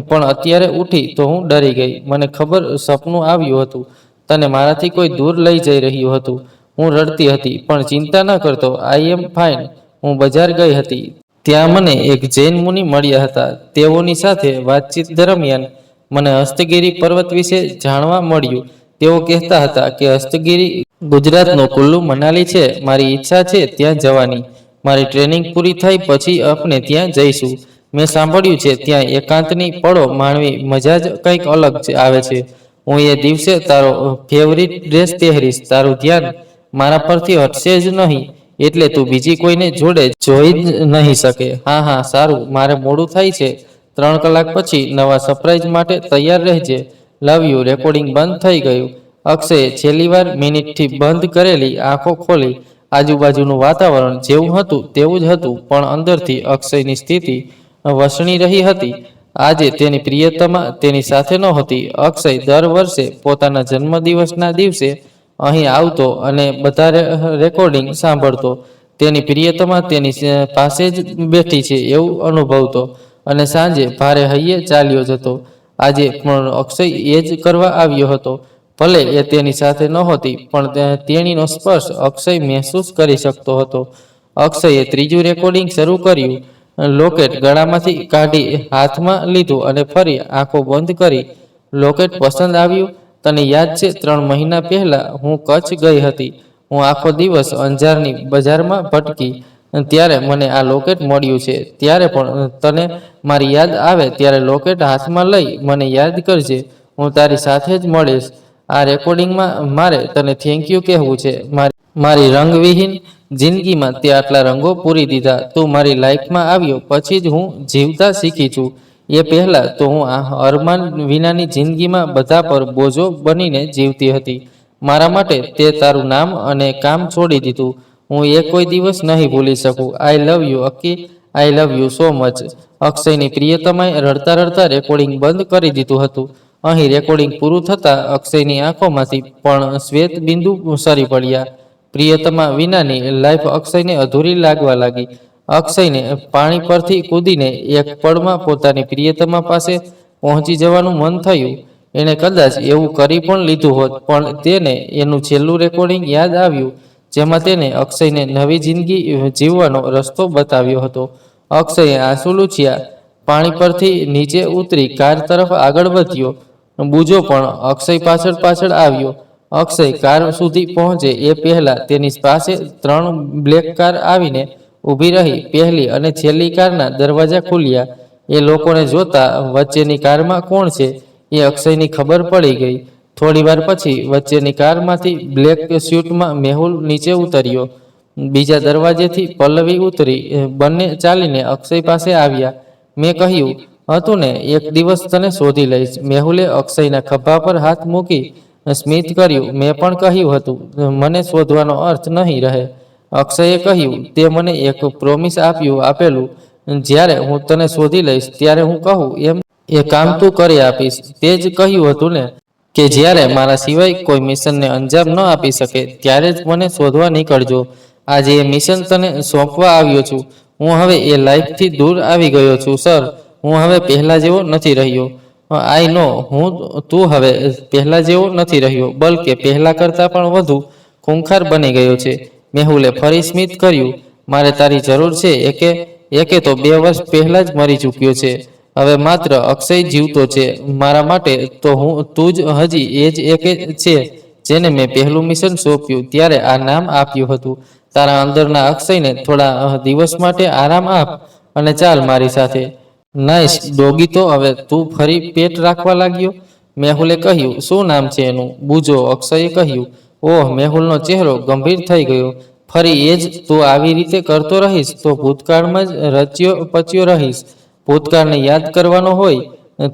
પણ અત્યારે ઉઠી તો હું ડરી ગઈ. મને ખબર સપનું આવ્યું હતું. તને મારાથી કોઈ દૂર લઈ જઈ રહ્યું હતું. હું રડતી હતી પણ ચિંતા ન કરતો. આઈ એમ ફાઇન. હું બજાર ગઈ હતી. ત્યાં મને એક જૈન મુનિ મળ્યા હતા. તેઓની સાથે વાતચીત દરમિયાન મને હસ્તગીરી પર્વત વિશે જાણવા મળ્યું. તેઓ કહેતા હતા કે હસ્તગીરી ગુજરાતનું કુલ્લુ મનાલી છે. મારી ઈચ્છા છે ત્યાં જવાની. મારી ટ્રેનિંગ પૂરી થાય પછી આપણે ત્યાં જઈશું. મેં સાંભળ્યું છે ત્યાં એકાંતની પળો માણવી મજા જ કંઈક અલગ આવે છે. હું એ દિવસે તારો ફેવરિટ ડ્રેસ પહેરીશ. તારું ધ્યાન મારા પરથી હટશે જ નહીં એટલે તું બીજી કોઈને જોડે જોઈ જ નહીં શકે. હા હા સારું, મારે મોડું થાય છે. 3 કલાક પછી નવા સરપ્રાઈઝ માટે તૈયાર રહેજે. Love you. રેકોર્ડિંગ બંધ થઈ ગયું. અક્ષયે છેલ્લીવાર મિનિટથી બંધ કરેલી આંખો ખોલી. આજુબાજુનું વાતાવરણ જેવું હતું તેવું જ હતું પણ અંદરથી અક્ષયની સ્થિતિ વસણી રહી હતી. આજે તેની પ્રિયતમા તેની સાથે નહોતી. અક્ષય દર વર્ષે પોતાના જન્મદિવસના દિવસે અહીં આવતો અને બધા રેકોર્ડિંગ સાંભળતો. તેની પ્રિયતમા તેની પાસે જ બેઠી છે એવું અનુભવતો અને સાંજે ભારે હૈયે ચાલ્યો જતો. આજે પણ અક્ષય એ જ કરવા આવ્યો હતો. ભલે એ તેની સાથે નહોતી પણ તેણીનો સ્પર્શ અક્ષય મહેસૂસ કરી શકતો હતો. અક્ષયે ત્રીજું રેકોર્ડિંગ શરૂ કર્યું. લોકેટ ગળામાંથી કાઢી હાથમાં લીધું અને ફરી આંખો બંધ કરી. લોકેટ પસંદ આવ્યું? તને યાદ છે 3 મહિના પહેલા હું કચ્છ ગઈ હતી. હું આખો દિવસ અંજારની બજારમાં ભટકી ત્યારે મને આ લોકેટ મળ્યું છે. ત્યારે પણ તને મારી યાદ આવે ત્યારે લોકેટ હાથમાં લઈ મને યાદ કરજે. હું તારી સાથે જ મળીશ. આ રેકોર્ડિંગમાં મારે તને થેન્ક યુ કહેવું છે. મારી રંગવિહીન જિંદગીમાં તે આટલા રંગો પૂરી દીધા. તું મારી લાઈફમાં આવ્યો પછી જ હું જીવતા શીખી છું. એ પહેલાં તો હું આ અરમાન વિનાની જિંદગીમાં બધા પર બોજો બનીને જીવતી હતી. મારા માટે તે તારું નામ અને કામ છોડી દીધું. હું એ કોઈ દિવસ નહીં ભૂલી શકું. I love you Akki. I love you so much. અક્ષયની પ્રિયતમાએ રડતા રડતા રેકોર્ડિંગ બંધ કરી દીધું હતું. અહીં રેકોર્ડિંગ પૂરું થતાં અક્ષયની આંખોમાંથી પણ શ્વેત બિંદુ સરી પડ્યા. પ્રિયતમા વિનાની લાઈફ અક્ષયને અધૂરી લાગવા લાગી. અક્ષયને પાણી પરથી કૂદીને એક પળમાં પોતાની પ્રિયતમા પાસે પહોંચી જવાનું મન થયું. એણે કદાચ એવું કરી પણ લીધું હોત પણ તેને એનું છેલ્લું રેકોર્ડિંગ યાદ આવ્યું જેમાં તેને અક્ષયને નવી જિંદગી જીવવાનો રસ્તો બતાવ્યો હતો. અક્ષયે આંસુ લૂછ્યા. પાણી પરથી નીચે ઉતરી કાર તરફ આગળ વધ્યો. બુજો પણ અક્ષય પાછળ પાછળ આવ્યો. અક્ષય કાર સુધી પહોંચે એ પહેલા તેની પાસે 3 બ્લેક કાર આવીને ઊભી રહી. પહેલી અને છેલ્લી કારના દરવાજા ખુલ્યા. એ લોકોને જોતા વચ્ચેની કારમાં કોણ છે એ અક્ષયની ખબર પડી ગઈ. થોડી વાર પછી વચ્ચેની કારમાંથી બ્લેક સ્યુટમાં મેહુલ નીચે ઉતર્યો. બીજા દરવાજેથી પલ્લવી ઉતરી. બંને ચાલીને અક્ષય પાસે આવ્યા. મેં કહ્યું હતું ને એક દિવસ તને શોધી લઈશ. મેહુલે અક્ષયના ખભા પર હાથ મૂકી સ્મિત કર્યું. મેં પણ કહ્યું હતું મને શોધવાનો અર્થ નહીં રહે. અક્ષયે કહ્યું તે મને એક પ્રોમિસ આપેલું જ્યારે હું તને શોધી લઈશ ત્યારે હું કહું એમ એ કામ તું કરી આપીશ. તે જ કહ્યું હતું ને કે જ્યારે મારા સિવાય કોઈ મિશનને અંજામ ન આપી શકે ત્યારે જ મને શોધવા નીકળજો. આજે એ મિશન તને સોંપવા આવ્યો છું. હું હવે એ લાઈફથી દૂર આવી ગયો છું સર. હું હવે પહેલા જેવો નથી રહ્યો. આઈ નો તું હવે પહેલા જેવો નથી રહ્યો, બલકે પહેલા કરતાં પણ વધુ ખૂંખાર બની ગયો છે. મેહુલે ફરી સ્મિત કર્યું. મારે તારી જરૂર છે એકે તો 2 વર્ષ પહેલા જ મરી ચૂક્યો છે. હવે માત્ર અક્ષય જીવતો છે મારા માટે. તો તું જ હજી એ જ એકે છે જેને મેં પહેલું મિશન સોંપ્યું ત્યારે આ નામ આપ્યું હતું. તારા અંદરના અક્ષયને થોડા દિવસ માટે આરામ આપ અને ચાલ મારી સાથે. Nice doggy. તો હવે તું ફરી પેટ રાખવા લાગ્યો? મેહુલે કહ્યું. શું નામ છે એનું? બુજો. અક્ષયે કહ્યું. ઓહ. મેહુલનો ચહેરો ગંભીર થઈ ગયો. ફરી એ જ તું આવી રીતે કરતો રહીશ તો ભૂતકાળમાં જ રચ્યો પચ્યો રહીશ. ભૂતકાળને યાદ કરવાનો હોય,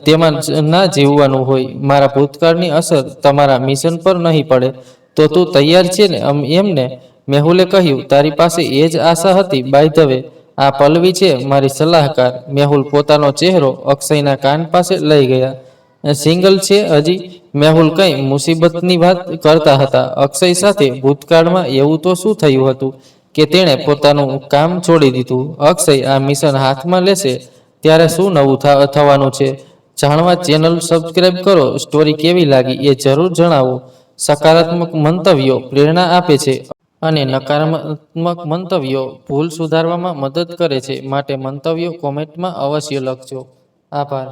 તેમાં ના જીવવાનું હોય. મારા ભૂતકાળની અસર તમારા મિશન પર નહીં પડે. તો તું તૈયાર છે ને એમ ને? મેહુલે કહ્યું. તારી પાસે એ જ આશા હતી. બાય ધ વે, આ પલ્લવી છે મારી સલાહકાર. મેહુલ પોતાનો ચહેરો અક્ષયના કાન પાસે લઈ ગયા. સિંગલ છે હજી? મેહુલ કંઈ મુસીબતની વાત કરતા હતા. અક્ષય સાથે ભૂતકાળમાં એવું તો શું થયું હતું કે તેણે પોતાનું કામ છોડી દીધું? અક્ષય આ મિશન હાથમાં લેશે ત્યારે શું નવું થવાનું છે? જાણવા ચેનલ સબસ્ક્રાઇબ કરો. સ્ટોરી કેવી લાગી એ જરૂર જણાવો. સકારાત્મક મંતવ્યો પ્રેરણા આપે છે અને નકારાત્મક મંતવ્યો ભૂલ સુધારવામાં મદદ કરે છે. માટે મંતવ્યો કોમેન્ટમાં અવશ્ય લખજો. આભાર.